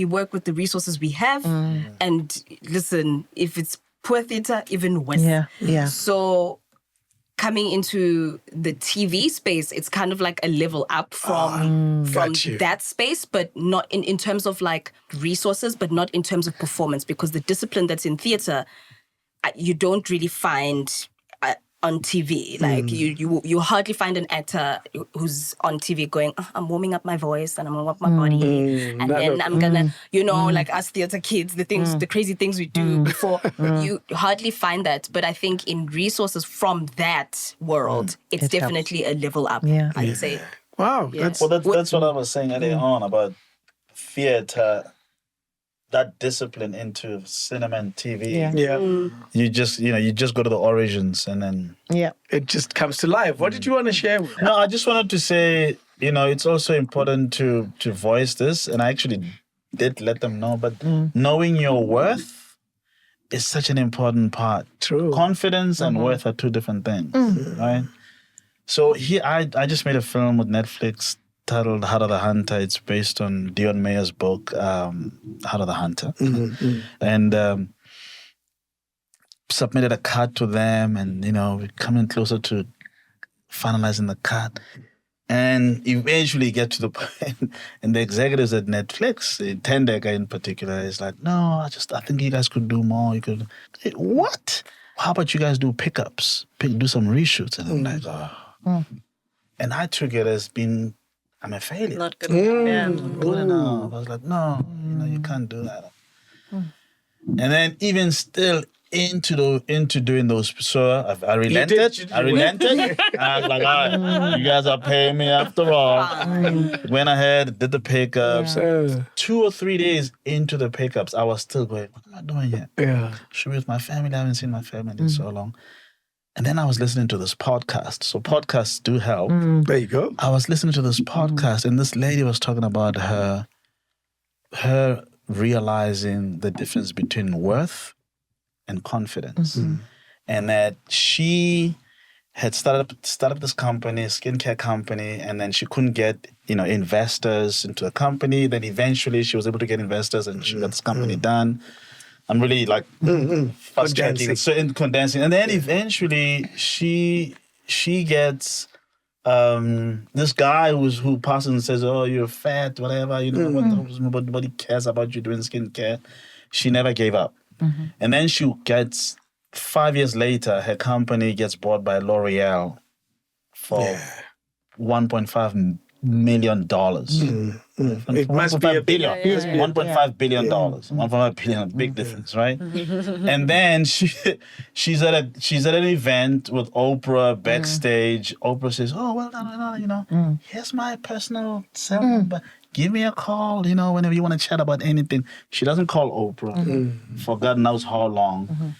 work with the resources we have, and listen, if it's poor theater, even worse. Yeah. So coming into the TV space, it's kind of like a level up from that space, but not in terms of like resources, but not in terms of performance, because the discipline that's in theater, you don't really find on TV. Like you hardly find an actor who's on TV going, I'm warming up my voice and I'm warming up my body, and then I'm gonna, like us theater kids, the crazy things we do before. You hardly find that. But I think in resources from that world, it's definitely a level up. Yeah. I'd say. Wow. Yeah. That's what I was saying earlier on about theater. That discipline into cinema and TV. Yeah. You just go to the origins and then It just comes to life. What did you want to share with? No, I just wanted to say, it's also important to voice this, and I actually did let them know, but knowing your worth is such an important part. True. Confidence and worth are two different things, right? So I just made a film with Netflix titled Heart of the Hunter. It's based on Dion Mayer's book, Heart of the Hunter. And submitted a cut to them, and, we're coming closer to finalizing the cut. And eventually get to the point, and the executives at Netflix, Tendeka in particular, is like, no, I think you guys could do more. You could, what? How about you guys do pickups, do some reshoots? And I'm like, oh. And I took it as being, I'm a failure. Not good enough. Yeah. Not good enough. I was like, no, you can't do that. And then even still into doing those, so I relented. I relented. I was like, all right, you guys are paying me after all. Went ahead, did the pickups. 2 or 3 days into the pickups, I was still going, what am I doing here? Yeah. Should be with my family. I haven't seen my family in so long. And then I was listening to this podcast. So podcasts do help. There you go. I was listening to this podcast, and this lady was talking about her realizing the difference between worth and confidence, and that she had started this company, skincare company, and then she couldn't get investors into the company. Then eventually she was able to get investors, and she got this company done. I'm really like frustrating, so condensing, and then eventually she gets this guy who passes and says, "Oh, you're fat, whatever. Nobody cares about you doing skincare." She never gave up. And then she gets, 5 years later, her company gets bought by L'Oreal for $1.5 million. It must be a billion. $1.5 billion. $1.5 billion, big difference, right? And then she's at an event with Oprah backstage. Oprah says, "Oh, well, no, here's my personal cell number. Give me a call, whenever you want to chat about anything." She doesn't call Oprah for God knows how long.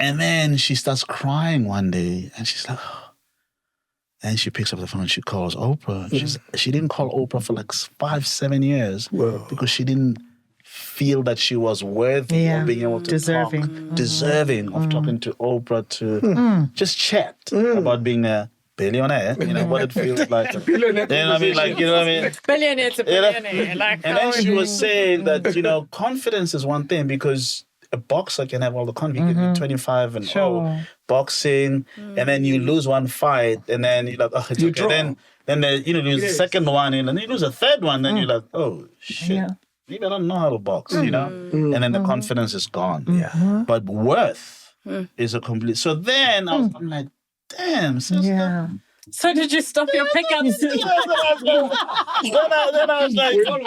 And then she starts crying one day, and she's like, oh. And she picks up the phone and she calls Oprah. She didn't call Oprah for like 5-7 years because she didn't feel that she was worthy of being able to deserving of talking to Oprah to just chat about being a billionaire, what it feels like. Billionaire. Billionaire to billionaire. And then she was saying that, confidence is one thing, because a boxer can have all the confidence. You can be 25 and boxing, and then you lose one fight, and then you're like, oh, it's okay. Then you lose the second one, and then you lose a third one, then you're like, oh, shit. Maybe I don't know how to box, And then the confidence is gone. But worth is a complete... So then I'm like, damn, sister. So did you stop your pickups? Then I was like, I'm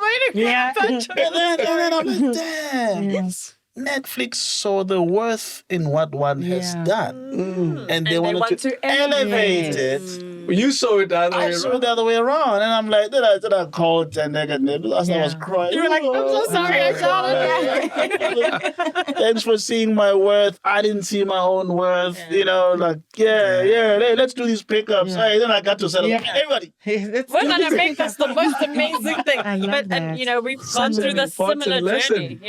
waiting. And then I'm like, damn. Netflix saw the worth in what one has done. And they wanted to elevate it. You saw it the other way around. I saw it the other way around. And I'm like, then I called and I was crying. You were like, I'm so sorry, I saw it. Thanks for seeing my worth. I didn't see my own worth. Let's do these pickups. Hey, then I got to celebrate. Everybody. We're going to make this the most amazing thing. And we've gone through this similar journey.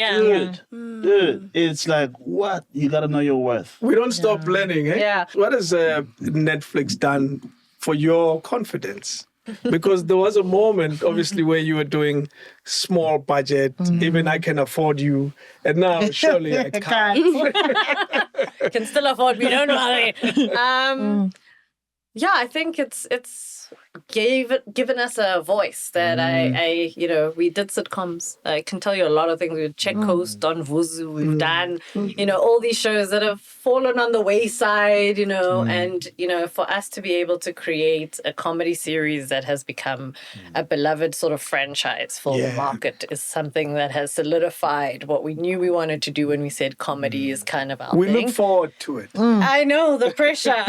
Good. It's like, what? You got to know your worth. We don't stop learning, eh? Yeah. What has Netflix done for your confidence? Because there was a moment, obviously, where you were doing small budget, even I can afford you, and now surely I can't. Can still afford me, don't worry. I think it's given us a voice that we did sitcoms. I can tell you a lot of things. We did Check Coast, Don Vuzu, we've done, all these shows that have fallen on the wayside, and, for us to be able to create a comedy series that has become a beloved sort of franchise for the market is something that has solidified what we knew we wanted to do when we said comedy is kind of our thing. We look forward to it. I know, the pressure.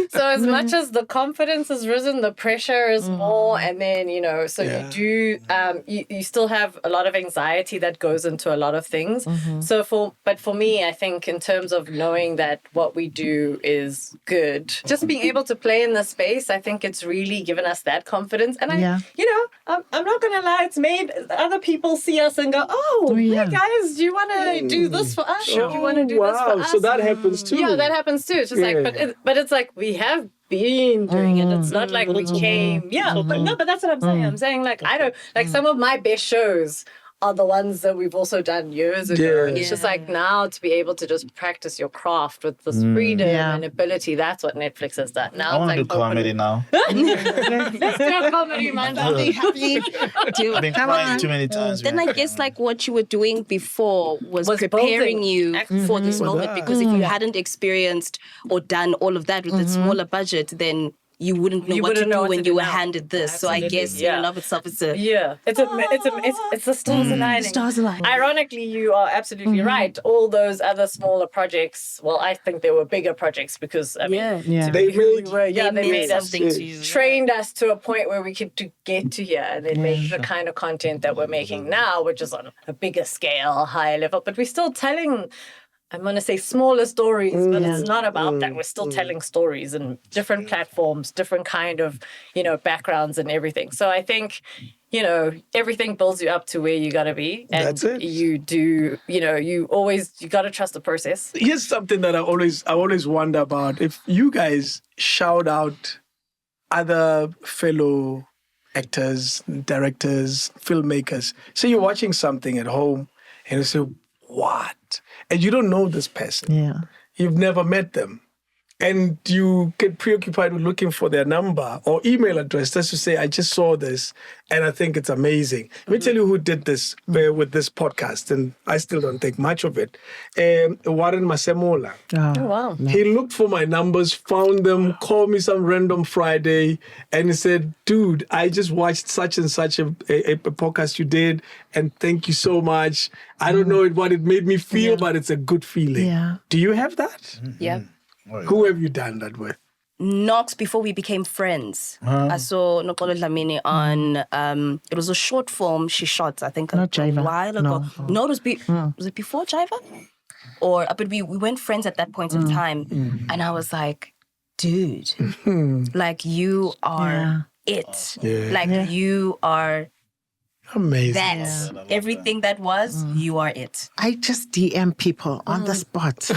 So as much as the confidence has risen, the pressure is more, and then you do you still have a lot of anxiety that goes into a lot of things. So for me, I think in terms of knowing that what we do is good, just being able to play in the space, I think it's really given us that confidence. And I'm not gonna lie, it's made other people see us and go, hey guys, do you want to do this for us? Do you want to do this for us? So that happens too. Yeah, that happens too. It's just but it's like we have been doing it. It's not like we came. Yeah, but that's what I'm saying. I'm saying I don't some of my best shows are the ones that we've also done years ago. Yeah. And it's just like now to be able to just practice your craft with this freedom and ability, that's what Netflix has done. Now I want to it's do comedy now. Let's do a comedy, man. I've been crying too many times. Then man. I guess like what you were doing before was building. preparing you for this moment, because if you hadn't experienced or done all of that with a smaller budget, then you wouldn't know what to do when you were handed this. So I guess in and of itself, it's a it's the stars aligning. stars aligning. Ironically, you are absolutely right. All those other smaller projects, well, I think they were bigger projects because I mean, They made, they made us, something to you. trained us to a point where we could get to here and then make the kind of content that we're making now, which is on a bigger scale, higher level. But we're still telling, I'm going to say smaller stories, but it's not about that. We're still telling stories and different platforms, different kind of, backgrounds and everything. So I think, everything builds you up to where you got to be. And That's it. you do, you got to trust the process. here's something that I always wonder about. If you guys shout out other fellow actors, directors, filmmakers, say you're watching something at home and you say, what? And you don't know this person. Yeah. You've never met them. And you get preoccupied with looking for their number or email address just to say, I just saw this and I think it's amazing. Let me tell you who did this with this podcast, and I still don't think much of it. Warren Masemola. Oh, wow. He looked for my numbers, found them, called me some random Friday, and he said, dude, I just watched such and such a podcast you did, and thank you so much. I don't know what it made me feel, but it's a good feeling. Yeah. Do you have that? Yeah. Who have you done that with? Knox, before we became friends, I saw Nokolo Dlamini on, it was a short film she shot, I think, Not a Jiva. while ago. No, it was, was it before Jiva? But we weren't friends at that point in time. And I was like, dude, like you are it. Yeah. Like you are Amazing. that. Everything that was, you are it. I just DM people on the spot.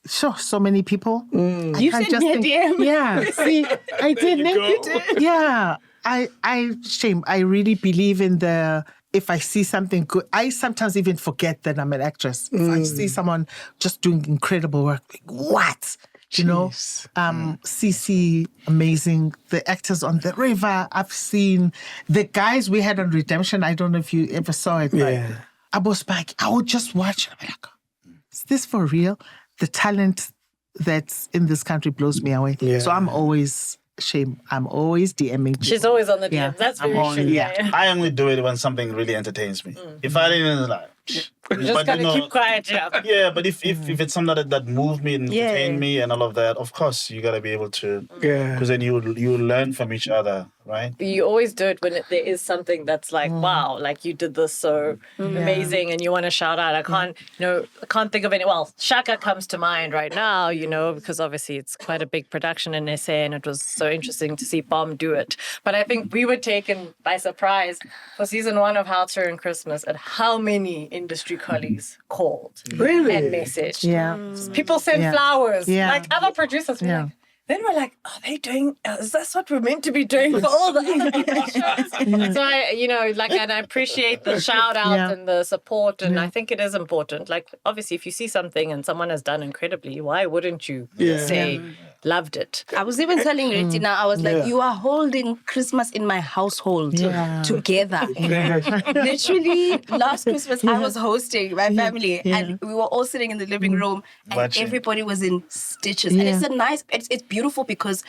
So many people. You sent me a DM. Yeah, see, I did. You did. Yeah, I really believe in if I see something good, I sometimes even forget that I'm an actress. If I see someone just doing incredible work, like, what? CC, amazing. The actors on the river. I've seen the guys we had on Redemption. I don't know if you ever saw it, but I was back. I would just watch and I'm like, is this for real? The talent that's in this country blows me away. Yeah. So I'm always DMing people. She's always on the DMs. Yeah. That's very true. I only do it when something really entertains me. If I didn't like, Just gotta keep quiet, Yeah, but if it's something that moved me and entertained me and all of that, of course you gotta be able to. Yeah. Because then you learn from each other, right? You always do it when there is something that's like, wow, like you did this so amazing, and you want to shout out. I can't think of any. Well, Shaka comes to mind right now, because obviously it's quite a big production in SA, and it was so interesting to see Bomb do it. But I think we were taken by surprise for season 1 of How to Ruin Christmas at how many industry colleagues called and messaged. Yeah. People sent flowers. Yeah. Like other producers were like, then we're like, are they doing, is this what we're meant to be doing for all the other shows? So and I appreciate the shout out and the support. And I think it is important. Like, obviously, if you see something and someone has done incredibly, why wouldn't you say, loved it? I was even telling Retina, I was like, you are holding Christmas in my household together. Literally, last Christmas, I was hosting my family and we were all sitting in the living room and everybody was in stitches. And it's a nice, it's beautiful because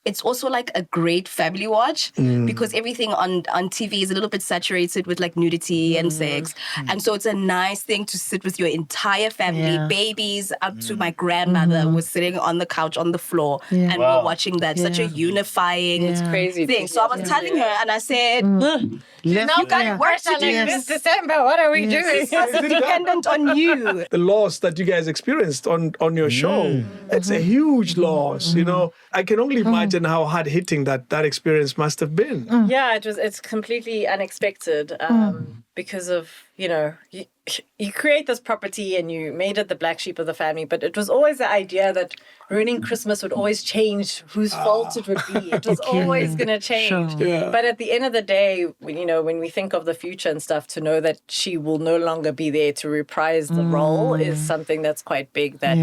it's also like a great family watch because everything on TV is a little bit saturated with like nudity and sex. And so it's a nice thing to sit with your entire family, babies up to my grandmother was sitting on the couch on the floor and we're watching that. Such a unifying It's crazy thing. So I was telling her and I said, now got work to do this December. What are we doing? it's dependent on you. The loss that you guys experienced on your show, it's a huge loss, I can only imagine how hard-hitting that experience must have been. Yeah, it's completely unexpected. because of, you create this property and you made it the black sheep of the family, but it was always the idea that ruining Christmas would always change whose fault it would be. It was always going to change. Sure. Yeah. But at the end of the day, when we think of the future and stuff, to know that she will no longer be there to reprise the role is something that's quite big. That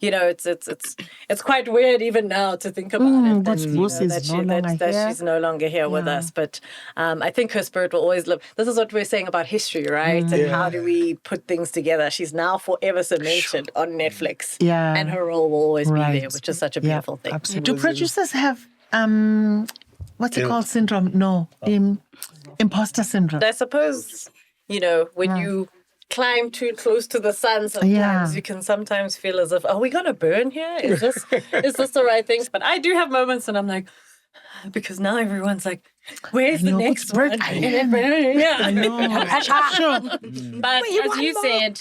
it's quite weird even now to think about it. That, she's no longer here with us. But I think her spirit will always live. This is what we're saying about history, right? And how do we put things together? She's now forever cemented on Netflix. Yeah. And her role will always be Right. there, which is such a beautiful thing. Absolutely. Do producers have what's it called? Syndrome? No, imposter syndrome. I suppose, when you climb too close to the sun, sometimes you can sometimes feel as if, are we going to burn here? Is this the right thing? But I do have moments and I'm like, because now everyone's like, where's the next one? I know. Sure. But as you said,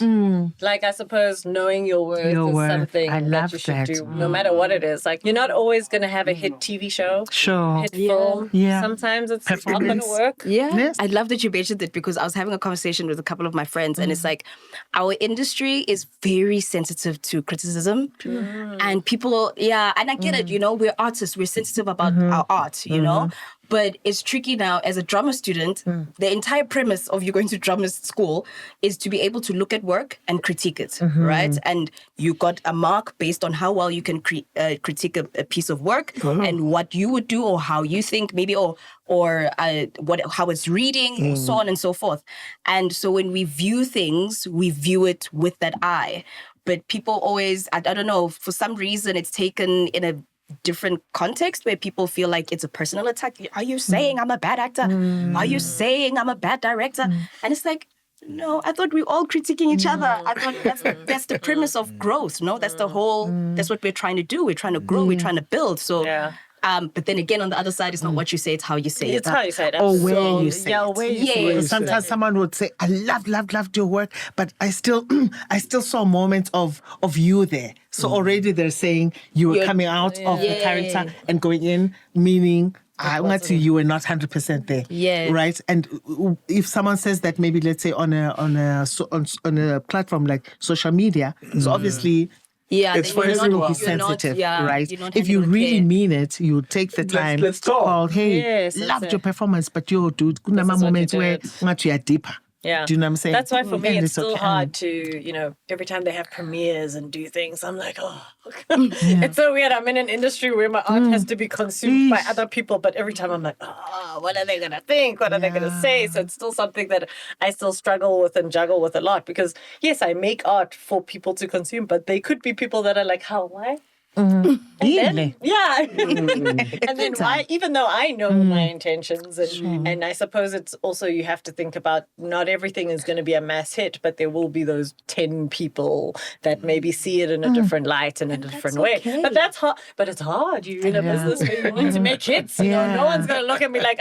like, I suppose knowing your worth is something I love that you should that. do, no matter what it is. Like, you're not always going to have a hit TV show, Sure. hit film. Yeah. Sometimes it's not going to Performance. work. Yeah, Yes. I love that you mentioned it because I was having a conversation with a couple of my friends, and it's like our industry is very sensitive to criticism, and people, and I get it. We're artists, we're sensitive about our art, But it's tricky now as a drama student. The entire premise of you going to drama school is to be able to look at work and critique it, right? And you got a mark based on how well you can critique a piece of work and what you would do or how you think maybe or how it's reading or so on and so forth. And so when we view things, we view it with that eye. But people always, I don't know, for some reason it's taken in a different context where people feel like it's a personal attack. Are you saying I'm a bad actor? Are you saying I'm a bad director? And it's like, no, I thought we were all critiquing each other. I thought that's the premise of growth, no? That's the whole, that's what we're trying to do. We're trying to grow, we're trying to build. So, but then again, on the other side, it's not what you say, it's how you say it. It's how you say it. Or where you say it. where you say it. Sometimes someone would say, I loved your work, but I still saw moments of you there. So already they're saying you were coming out of the character and going in, meaning I want to you were not 100% there. Yeah. Right? And if someone says that, maybe let's say on a platform like social media, so obviously It's for first everyone. will be sensitive, right? you're not If you gonna really care. mean it, you take the time let's talk. to call, hey, Yes, that's loved it. your performance, but yo, dude, kuna is what you moments where did. you are deeper. Yeah. Do you know what I'm saying? That's why for me And it's still okay. hard to, every time they have premieres and do things, I'm like, oh. It's so weird. I'm in an industry where my art has to be consumed by other people, but every time I'm like, oh, what are they going to think? What are they going to say? So it's still something that I still struggle with and juggle with a lot because, yes, I make art for people to consume, but they could be people that are like, how, why? Really? Yeah. And then why, even though I know my intentions and I suppose it's also you have to think about not everything is going to be a mass hit, but there will be those 10 people that maybe see it in a different light and in a different way. okay. But that's hard. But it's hard. You're in a business where you want to make hits. No one's going to look at me like,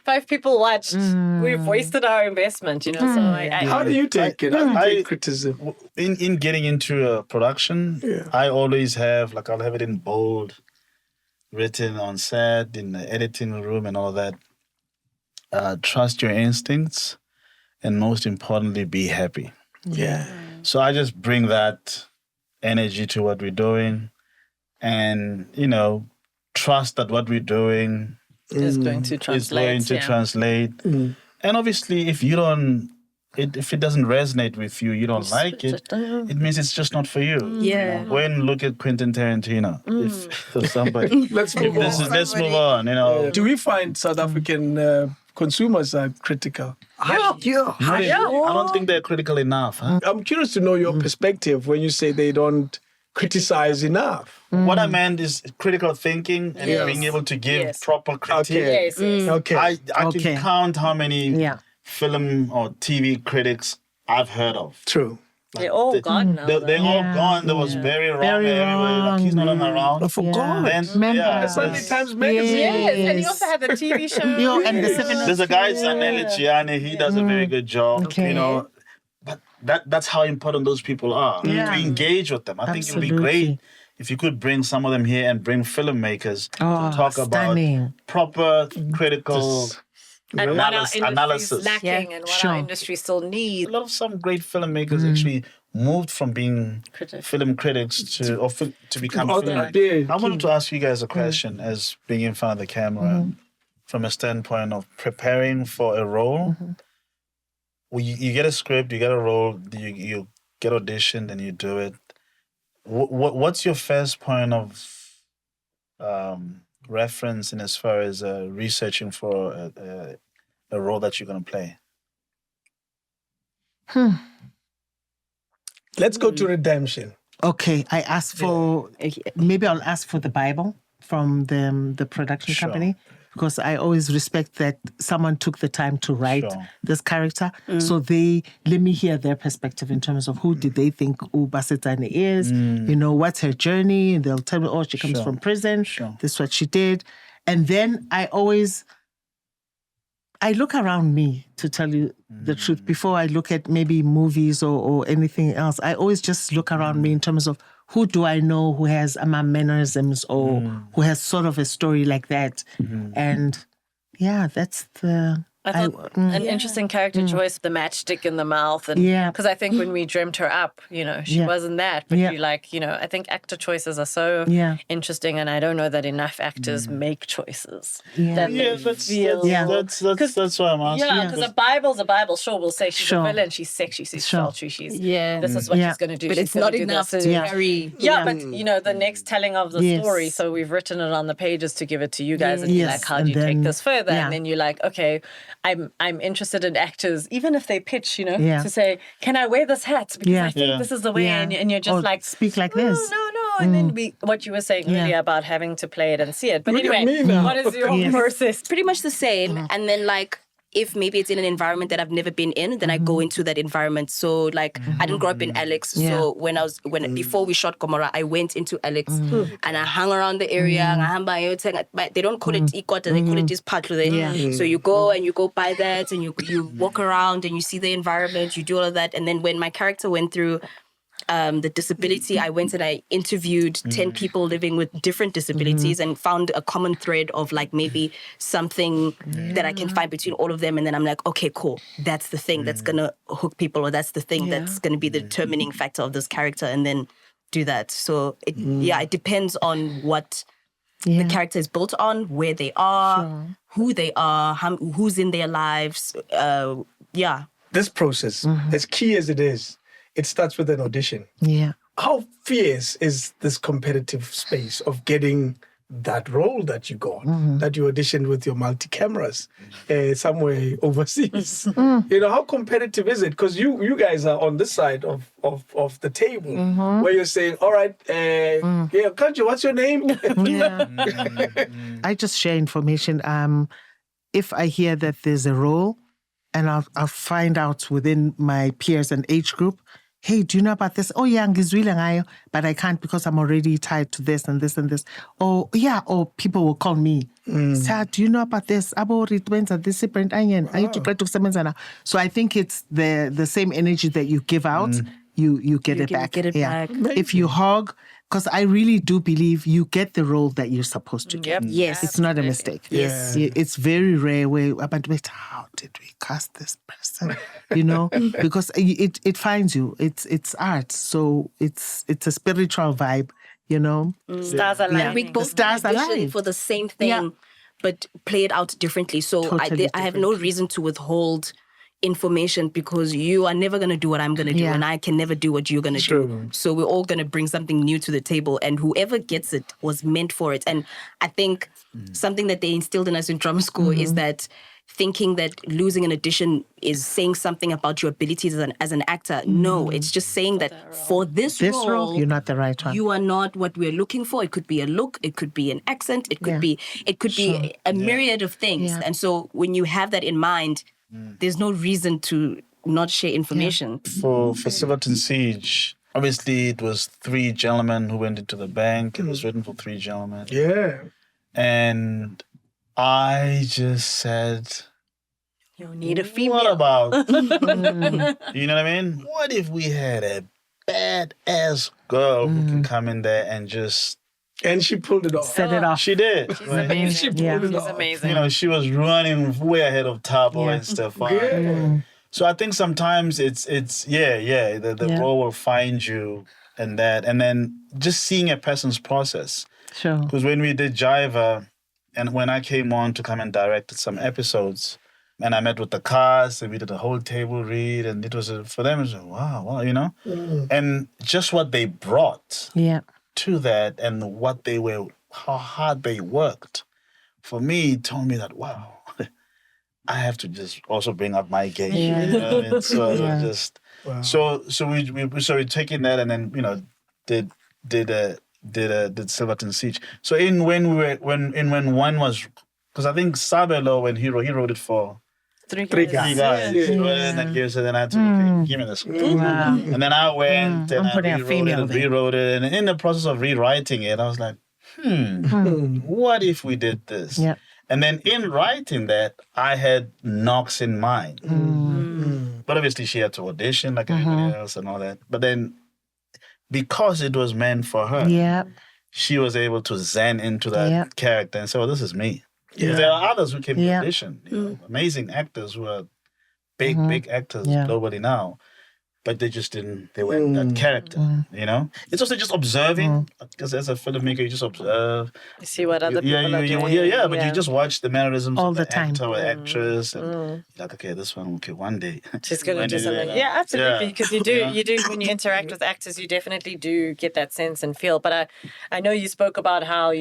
5 people watched. We've wasted our investment, So How do you take it? How do you take criticism? In getting into a production, I always have, I'll have it in bold, written on set, in the editing room and all that. Trust your instincts, and most importantly, be happy. Yeah. So I just bring that energy to what we're doing and, trust that what we're doing is going to translate. is going to translate. And obviously, if you don't, if it doesn't resonate with you, you don't like it, it means it's just not for you. Yeah. Go and look at Quentin Tarantino. If somebody, Let's move on. let's move on. Do we find South African consumers are critical? I don't think they're critical enough. Huh? I'm curious to know your perspective when you say they don't criticize enough. What I meant is critical thinking and being able to give proper critique. Okay. Yes, yes. Okay. I can count how many Yeah. film or TV critics I've heard of. True. They're all gone now. They're all gone. There was very wrong. Very everywhere. He's no longer around. I forgot. Then, Remember. Sunday Times Magazine. Yes, and you also had the TV show. And the There's a guy, Zanele Gianni, he does a very good job, But that's how important those people are. To engage with them. I think it would be great if you could bring some of them here and bring filmmakers to talk stunning. about proper critical And what our industry analysis. is lacking and what our industry still needs. A lot of some great filmmakers actually moved from being film critics to become filmmakers. I wanted to ask you guys a question as being in front of the camera from a standpoint of preparing for a role. Well, you get a script, you get a role, you get auditioned and you do it. What's your first point of reference in as far as researching for a role that you're going to play? Let's go to redemption. Okay, I asked for, maybe I'll ask for the Bible from the production company, because I always respect that someone took the time to write this character. So let me hear their perspective in terms of who did they think Basetsane is, what's her journey. And they'll tell me, she comes from prison. This is what she did. And then I look around me, to tell you the truth. Before I look at maybe movies or anything else, I always just look around me in terms of who do I know who has mannerisms or who has sort of a story like that. And that's I thought an interesting character choice, the matchstick in the mouth. And because I think when we dreamt her up, she wasn't that. But I think actor choices are so interesting, and I don't know that enough actors make choices. That's why I'm asking. Yeah, because a Bible's a Bible. Sure, we'll say she's a villain, she's sexy, she's sultry, she's this is what she's going to do. But she's it's not enough to carry. Yeah, but the next telling of the story, so we've written it on the pages to give it to you guys, and you're like, how do you take this further? And then you're like, okay, I'm interested in actors, even if they pitch, to say, can I wear this hat? Because I think this is the way, and you're just like, speak like this. No. And then what you were saying earlier about having to play it and see it. But anyway, what is your process? Pretty much the same. And then if maybe it's in an environment that I've never been in, then I go into that environment. So I didn't grow up in Alex. So before we shot Gomorrah, I went into Alex and I hung around the area. But they don't call it etiquette, they call it just patlo. So you go and you go by that and you walk around and you see the environment, you do all of that. And then when my character went through the disability, I went and I interviewed 10 people living with different disabilities and found a common thread of maybe something that I can find between all of them. And then I'm like, okay, cool. That's the thing that's going to hook people, or that's the thing that's going to be the determining factor of this character, and then do that. So it depends on what the character is built on, where they are, who they are, who's in their lives. This process, as key as it is, it starts with an audition. Yeah. How fierce is this competitive space of getting that role that you got, that you auditioned with your multi-cameras somewhere overseas? How competitive is it? Because you guys are on this side of the table where you're saying, all right, Kanji, what's your name? I just share information. If I hear that there's a role, and I'll find out within my peers and age group, hey, do you know about this? Oh, yeah, but I can't because I'm already tied to this and this and this. Or people will call me. Sir, do you know about this? So I think it's the same energy that you give out, you get it back. If you hog, because I really do believe you get the role that you're supposed to get. Yes. It's not a mistake. Yes. It's very rare where, but wait, how did we cast this person? Because it finds you. It's art. So it's a spiritual vibe, Stars aligning. We both audition for the same thing, but play it out differently. So Totally I have no reason to withhold information, because you are never going to do what I'm going to do, and I can never do what you're going to do. So we're all going to bring something new to the table, and whoever gets it was meant for it. And I think something that they instilled in us in drama school is that thinking that losing an audition is saying something about your abilities as an actor. No, it's just saying that for this role, you're not the right one. You are not what we're looking for. It could be a look, it could be an accent, it could be a myriad of things. Yeah. And so when you have that in mind, there's no reason to not share information. For Silverton Siege, obviously it was 3 gentlemen who went into the bank. It was written for 3 gentlemen. Yeah. And I just said, you need a female. what about? You know what I mean? What if we had a badass girl who can come in there and just And she pulled it off. Set it off. She did. She's right? amazing. She pulled Yeah. it She's off. amazing. You know, she was running way ahead of Tabo Yeah. and Stefan. Yeah. So I think sometimes it's the Yeah. role will find you in that, and then just seeing a person's process. Sure. Because when we did Jiva, and when I came on to come and direct some episodes, and I met with the cast, and we did a whole table read, and it was for them, it was wow, you know, and just what they brought Yeah. to that, and how hard they worked, for me, it told me that wow, I have to just also bring up my game. Yeah. You know what I mean? So Yeah. just Wow. so we taking that, and then did Silverton Siege. So when one was, because I think Sabelo, when he wrote it for Three Three three guys. guys. Yeah. And then so then I had to okay, give me this. Wow. And then I went and I'm I putting a female there. rewrote it, and in the process of rewriting it, I was like, what if we did this? Yeah. And then in writing that, I had Knox in mind. But obviously she had to audition like everybody else and all that. But then because it was meant for her, Yeah. she was able to zen into that Yeah. character and say, oh, this is me. Yeah. There are others who came to Yeah. audition, amazing actors who are big actors Yeah. globally now. But they just didn't, they weren't that character, you know? It's also just observing, because as a filmmaker, you just observe. You see what other people are doing. But you just watch the mannerisms All of the the time. actor or actress, and you're like, okay, this one, okay, one day. She's gonna One do day, something. yeah. Yeah, absolutely. Yeah. Because you do when you interact with actors, you definitely do get that sense and feel. But I know you spoke about how,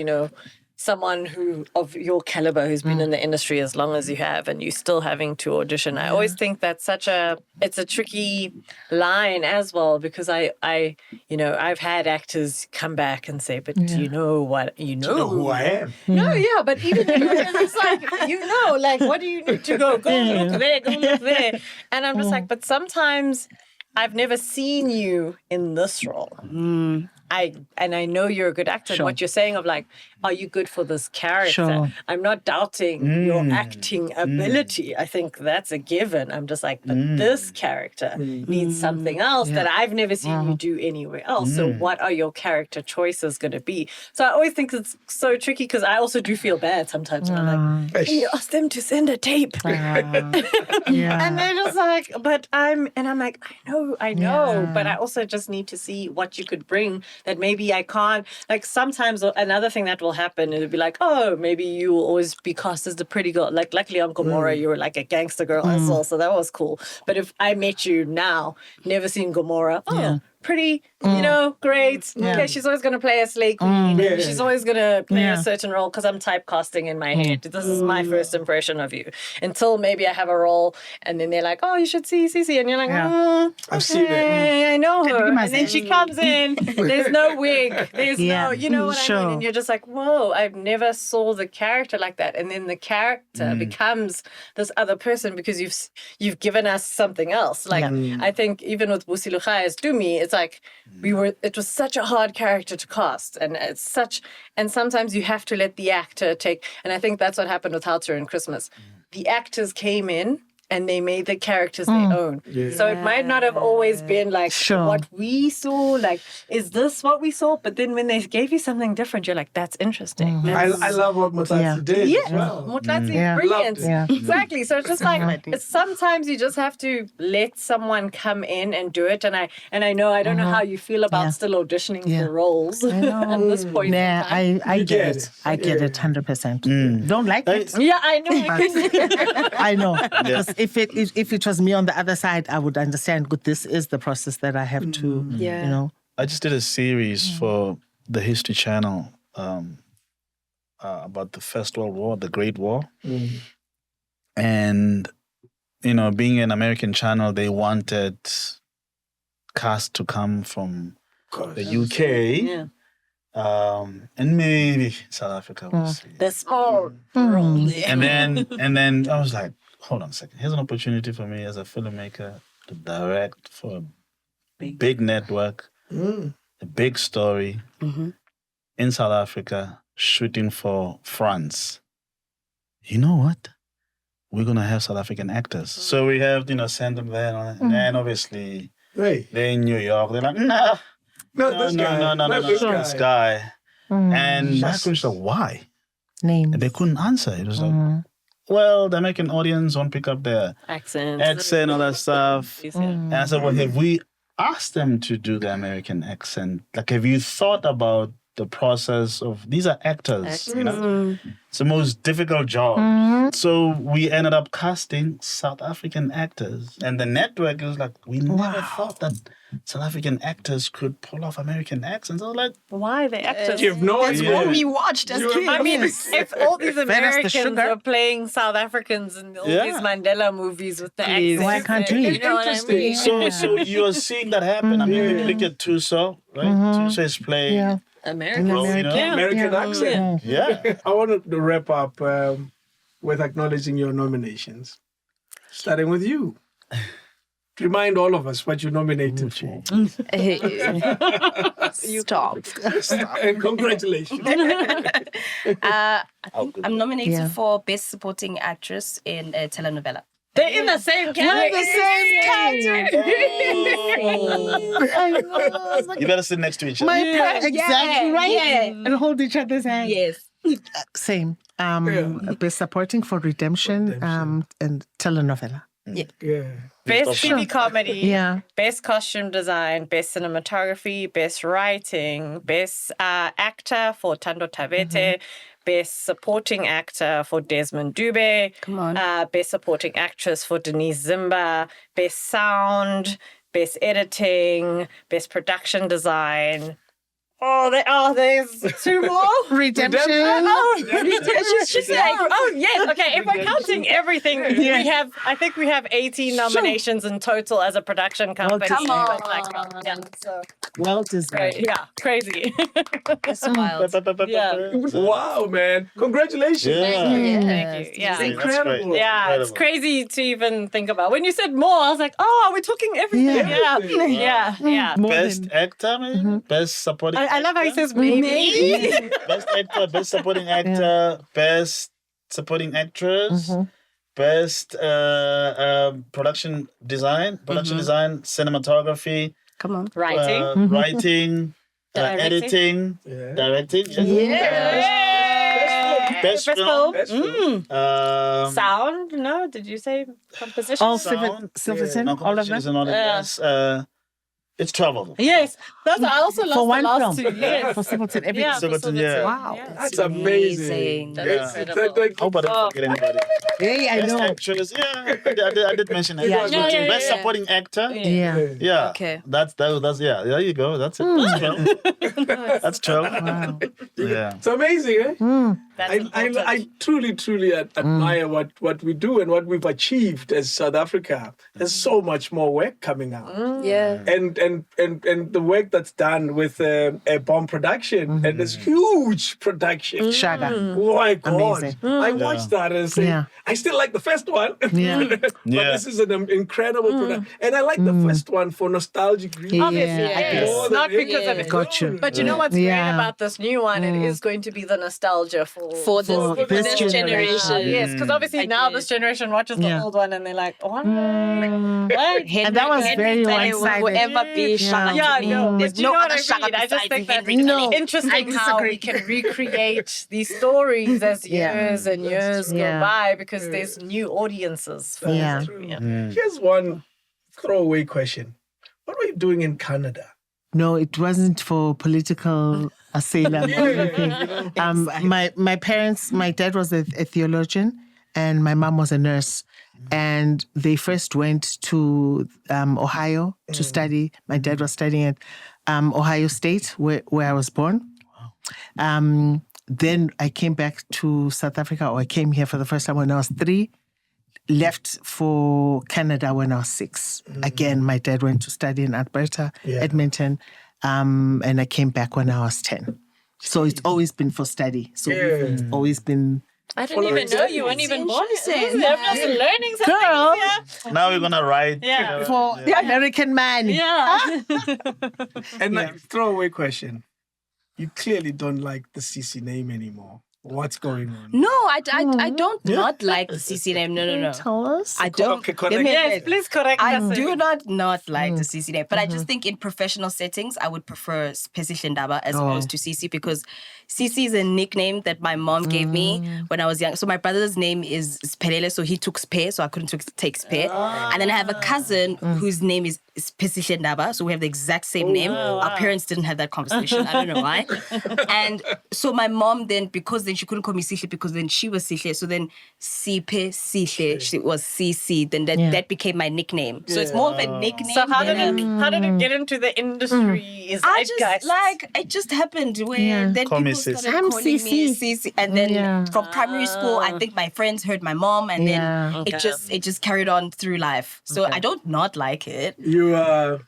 someone who of your caliber who's been in the industry as long as you have and you still having to audition. I always think that's it's a tricky line as well, because I've had actors come back and say, but do you know what you know Who I am. No, yeah, but even it's like, what do you need to go look there, go look there. And I'm just like, but sometimes I've never seen you in this role. I know you're a good actor. Sure. And what you're saying of like, are you good for this character? Sure. I'm not doubting your acting ability. I think that's a given. I'm just like, but this character needs something else that I've never seen you do anywhere else. So what are your character choices going to be? So I always think it's so tricky, because I also do feel bad sometimes when I'm like, can you ask them to send a tape? Yeah. And they're just like, I'm like, I know, but I also just need to see what you could bring that maybe I can't. Like sometimes another thing that will happen, it'll be like, oh, maybe you will always be cast as the pretty girl. Like luckily on Gomorrah, you were like a gangster girl as well, so that was cool. But if I met you now, never seen Gomorrah, pretty, great. Okay, she's always going to play a slay queen. Yeah. She's always going to play a certain role because I'm typecasting in my head. This is my first impression of you. Until maybe I have a role and then they're like, oh, you should see Cece. And you're like, I've seen okay, I know her. my And then she comes in, there's no wig. There's no, you know what I Sure. mean? And you're just like, whoa, I've never saw the character like that. And then the character becomes this other person because you've given us something else. Like, I think even with Busi Luchai as Dumi, it's like, it was such a hard character to cast, and and sometimes you have to let the actor take, and I think that's what happened with Halter and Christmas. The actors came in and they made the characters their own. Yeah. So it might not have always been like Sure. what we saw, like, is this what we saw? But then when they gave you something different, you're like, that's interesting. I love what Motlatsi did as well. Motlatsi, Yeah. brilliant. Yeah. Exactly. So it's just like, it's sometimes you just have to let someone come in and do it. And I know, I don't know how you feel about still auditioning for roles at this point. Yeah, in time. I get get it. it. I get it 100%. Don't like it. Yeah, I know. I know. Because if it was me on the other side, I would understand. Good, this is the process that I have to, I just did a series for the History Channel about the First World War, the Great War. And, being an American channel, they wanted cast to come from the UK and maybe South Africa. We'll see. The small role. And then I was like, hold on a second. Here's an opportunity for me as a filmmaker to direct for a big network, a big story in South Africa, shooting for France. You know what? We're going to have South African actors. So we have, send them there. And then obviously Right. they're in New York. They're like, no, Not this guy. no, Not this guy. this guy. And my question was like, why? Name. And they couldn't answer. It was like, well, the American audience won't pick up their accent, all that stuff. And I said, well, have we asked them to do the American accent? Like, have you thought about the process of, these are actors, you know? It's the most difficult job. So we ended up casting South African actors. And the network was like, we never thought that South African actors could pull off American accents. I was like, Why the actors? You have no idea. What we watched as kids. I mean, if all these Americans sugar. were playing South Africans in all these Mandela movies with the accents, Why can't we? You know what I mean? so you're seeing that happen. I mean, look at Tuso, right? Tuso is playing American. you know? American accent. Yeah. I wanted to wrap up with acknowledging your nominations, starting with you. Remind all of us what you nominated for. Stop. And congratulations. I'm nominated Yeah. for Best Supporting Actress in a telenovela. They're in the same category. You better sit next to each other. Exactly right. Yeah. And hold each other's hand. Yes. Same. Best supporting for Redemption, and telenovela. Yeah. Best TV comedy, Yeah. best costume design, best cinematography, best writing, best actor for Tando Tavete, best supporting actor for Desmond Dube, Come on. best supporting actress for Denise Zimba, best sound, best editing, best production design. There's two more. Redemption. She's like, yes. Okay, if we're counting everything, I think we have 18 nominations in total as a production company. come on. So, Well deserved. yeah, crazy. It's wild. Yeah. Wow, man. Congratulations. Yeah. Thank you. Yeah. That's Incredible. great. Yeah, it's Incredible. crazy to even think about. When you said more, I was like, oh, we're talking everything. Yeah. More Best than actor, maybe? Best supporting I love how he says maybe. Best actor, best supporting actor, best supporting actress, best production design, cinematography, Come on. Writing. writing, editing, directing. Best film. Best film. Sound? No, did you say composition? all Sound. Silverton, No, all of them. and all of this. It's 12 of them. Yes. That's I also lost For one the last film. two. Yes. For Silverton, every Yeah, Silverton, for yeah. Wow. That's amazing. That Yeah. is incredible. Hope I didn't forget anybody. Hey, I Best know. actress, I did mention that. Yeah. Yeah. Best supporting actor. Yeah. Yeah. Okay. That's there you go. That's it. That's 12. That's 12. Wow. Yeah. It's amazing, eh? That's I truly admire what we do and what we've achieved as South Africa. There's so much more work coming out. Yeah. And the work that's done with a bomb production and this huge production. Shaga. Oh my God. Amazing. I watched that and say, Yeah. I still like the first one. Yeah. But Yeah. this is an incredible production. And I like the first one for nostalgic reasons. Obviously, Yeah, I yes. guess. More Not than because of it. Got you. But you know what's Yeah. great about this new one? It is going to be the nostalgia for this generation. Yes, because obviously now this generation watches the Yeah. old one and they're like, what? And that was very one-sided. Will ever be Shaka Yeah, to me. no. There's Do you no know what other I Shaka mean? I just besides think that's Henry. No. interesting how we can recreate these stories as years and years go Yeah. by because there's new audiences. For Yeah. Here's one throwaway question. What were you doing in Canada? No, it wasn't for political asylum or anything. My parents, my dad was a theologian and my mom was a nurse. And they first went to Ohio to study. My dad was studying at Ohio State, where I was born. Then I came back to South Africa, or I came here for the first time when I was 3. Left for Canada when I was 6. Again, my dad went to study in Alberta, Edmonton, and I came back when I was 10. So it's always been for study. So it's always been... I didn't even know you weren't even born. I'm just learning something. Girl, Now we're gonna write. Yeah. for the American man. Yeah. And like throwaway question. You clearly don't like the CC name anymore. What's going on? No, I don't not like the CC name. No. Tell us. I don't. Okay, correct. Let me- Yes, please correct I us. do not like the CC name, but I just think in professional settings, I would prefer Spesi Ndaba as opposed to CC, because CC is a nickname that my mom gave me when I was young. So my brother's name is Spelele, so he took Spe, so I couldn't take Spe. And then I have a cousin whose name is Spesi Ndaba, so we have the exact same name. Our parents didn't have that conversation. I don't know why. And so my mom then, because then she couldn't call me Sihle because then she was Sihle, so then Sipe Sihle, she was CC, then that became my nickname. So it's more of a nickname. So how did than it get into the industry? Is I it guys? just it just happened where then Call me people Sissy. started I'm calling me Sissy. Sissy, and then from primary school, I think my friends heard my mom, and then it just carried on through life. So I don't not like it. You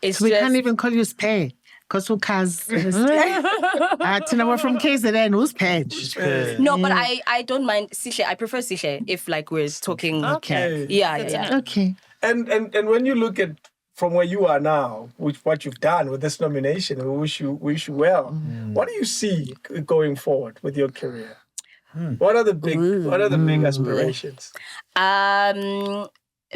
It's We just can't even call you Spay. Because who cares? We're from KZN. Who's Page? no, but I don't mind Sishe. I prefer Sishe if like we're talking. Okay. Yeah. Okay. and when you look at from where you are now, with what you've done with this nomination, we wish you well. What do you see going forward with your career? What are the big aspirations?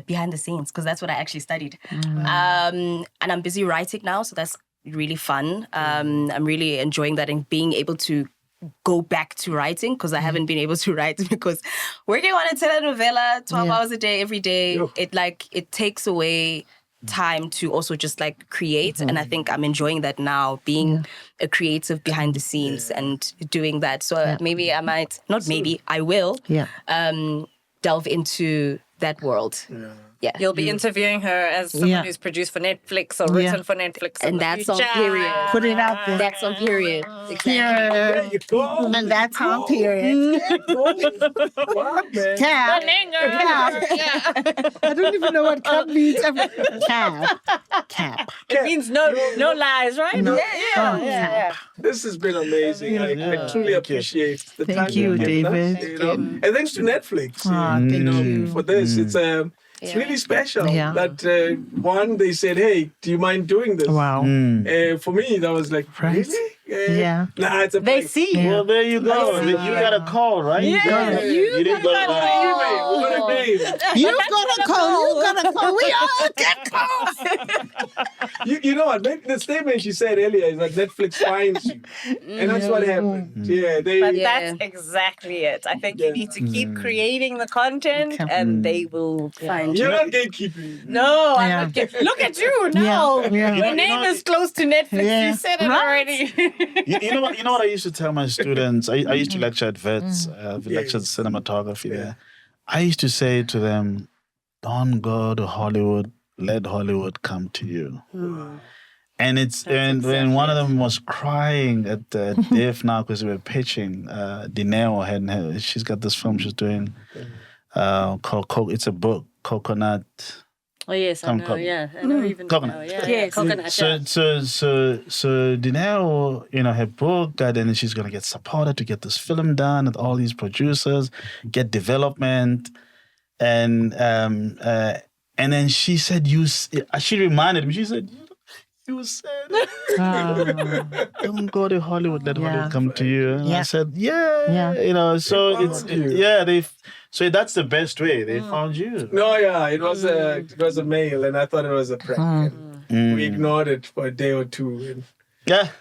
Behind the scenes, because that's what I actually studied. And I'm busy writing now, so that's really fun. I'm really enjoying that and being able to go back to writing, because I haven't been able to write because working on a telenovela 12 hours a day, every day, it takes away time to also just like create. And I think I'm enjoying that now, being a creative behind the scenes and doing that. So maybe I might, not maybe, I will delve into that world. Yeah. You'll be interviewing her as someone who's produced for Netflix or written for Netflix. And that's on period. Put it out there. That's on period. There you go. And that's on period. Wow, man. Cap. I don't even know what cap means. Cap. It means no lies, right? No. Yeah. This has been amazing. I truly appreciate the time Thank you, you've given us, David. you know. And thanks to Netflix Thank you. for this. It's really special Yeah. that one, they said, hey, do you mind doing this? Wow. For me, that was like, Right. really? Yeah. Nah, it's a They prank. see. Well, there you go. You got a call, right? Yeah. You didn't go to What a name. You gotta call. We all get calls. You know what? Maybe the statement she said earlier is that Netflix finds you. And that's what happened. Yeah, But they. that's exactly it. I think you need to keep creating the content and they will find you. You're not gatekeeping. No, I'm not kidding. Look at you now. Yeah. Your name is close to Netflix. Yeah. You said it Right. already. You know what I used to tell my students? I used to lecture at VETS. I've lectured cinematography there. I used to say to them, don't go to Hollywood, let Hollywood come to you. And when one of them was crying at DIF now because we were pitching, Dineo she's got this film she's doing called it's a book, Coconut. Oh yes, I know. Yeah, I know even Coconut. know. Yeah, coconut. So Dineo, her book, and then she's gonna get supported to get this film done with all these producers, get development, and then she said, she reminded me. She said, you said, don't go to Hollywood, let Hollywood come to you. And I said, so so that's the best way. They found you. No, it was a mail, and I thought it was a prank. And we ignored it for a day or two.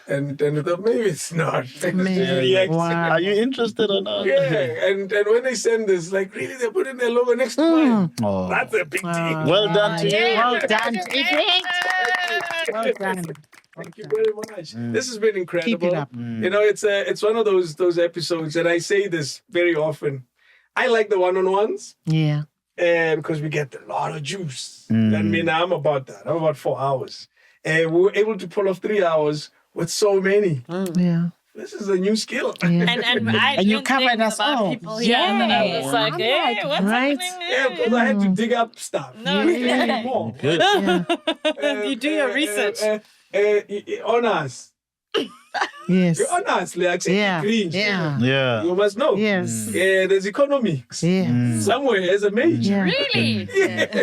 And I thought, maybe it's not. Wow. Are you interested or not? Yeah, and when they send this, like, really, they're putting their logo next to mine. Oh. That's a big deal. Well done to you. Well done, David. Well done. Thank you very much. This has been incredible. Keep it up. It's one of those episodes, and I say this very often. I like the one-on-ones. Yeah. Because we get a lot of juice. I mean, I'm about that. I'm about 4 hours. And we were able to pull off 3 hours with so many. Yeah. This is a new skill. Yeah. And you covered us all. People here that I was like, hey, what's right? happening? Yeah, because I had to dig up stuff. No, More. Good. You do your research. On us. Yes. You're honestly accept Yeah. degrees. Yeah. Yeah. You must know. Yes. There's economics. Yeah. Somewhere as a major. Yeah. Really?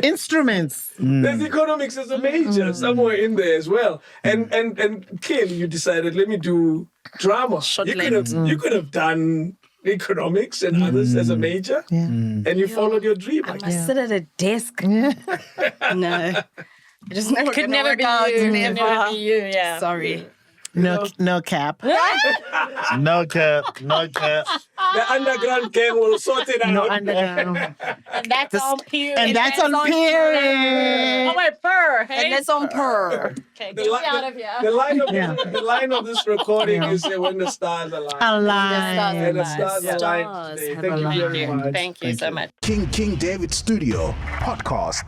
Instruments. There's economics as a major somewhere in there as well. And clearly you decided, let me do drama. You could have done economics and others as a major, and you followed your dream. I I must sit at a desk. No. It just never Could gonna never work be out. you. Never. Could never be you. Yeah. Sorry. No cap. No cap, no cap. The underground gang will sort it out. No underground. And that's on period. And that's on period. Oh, my fur. Hey. And that's on per. Okay, The get li- me out of here. The line of this recording is when the stars align. Alive. And the stars Stars align have today. aligned. Thank you very much. Thank you so much. King David Studio Podcast.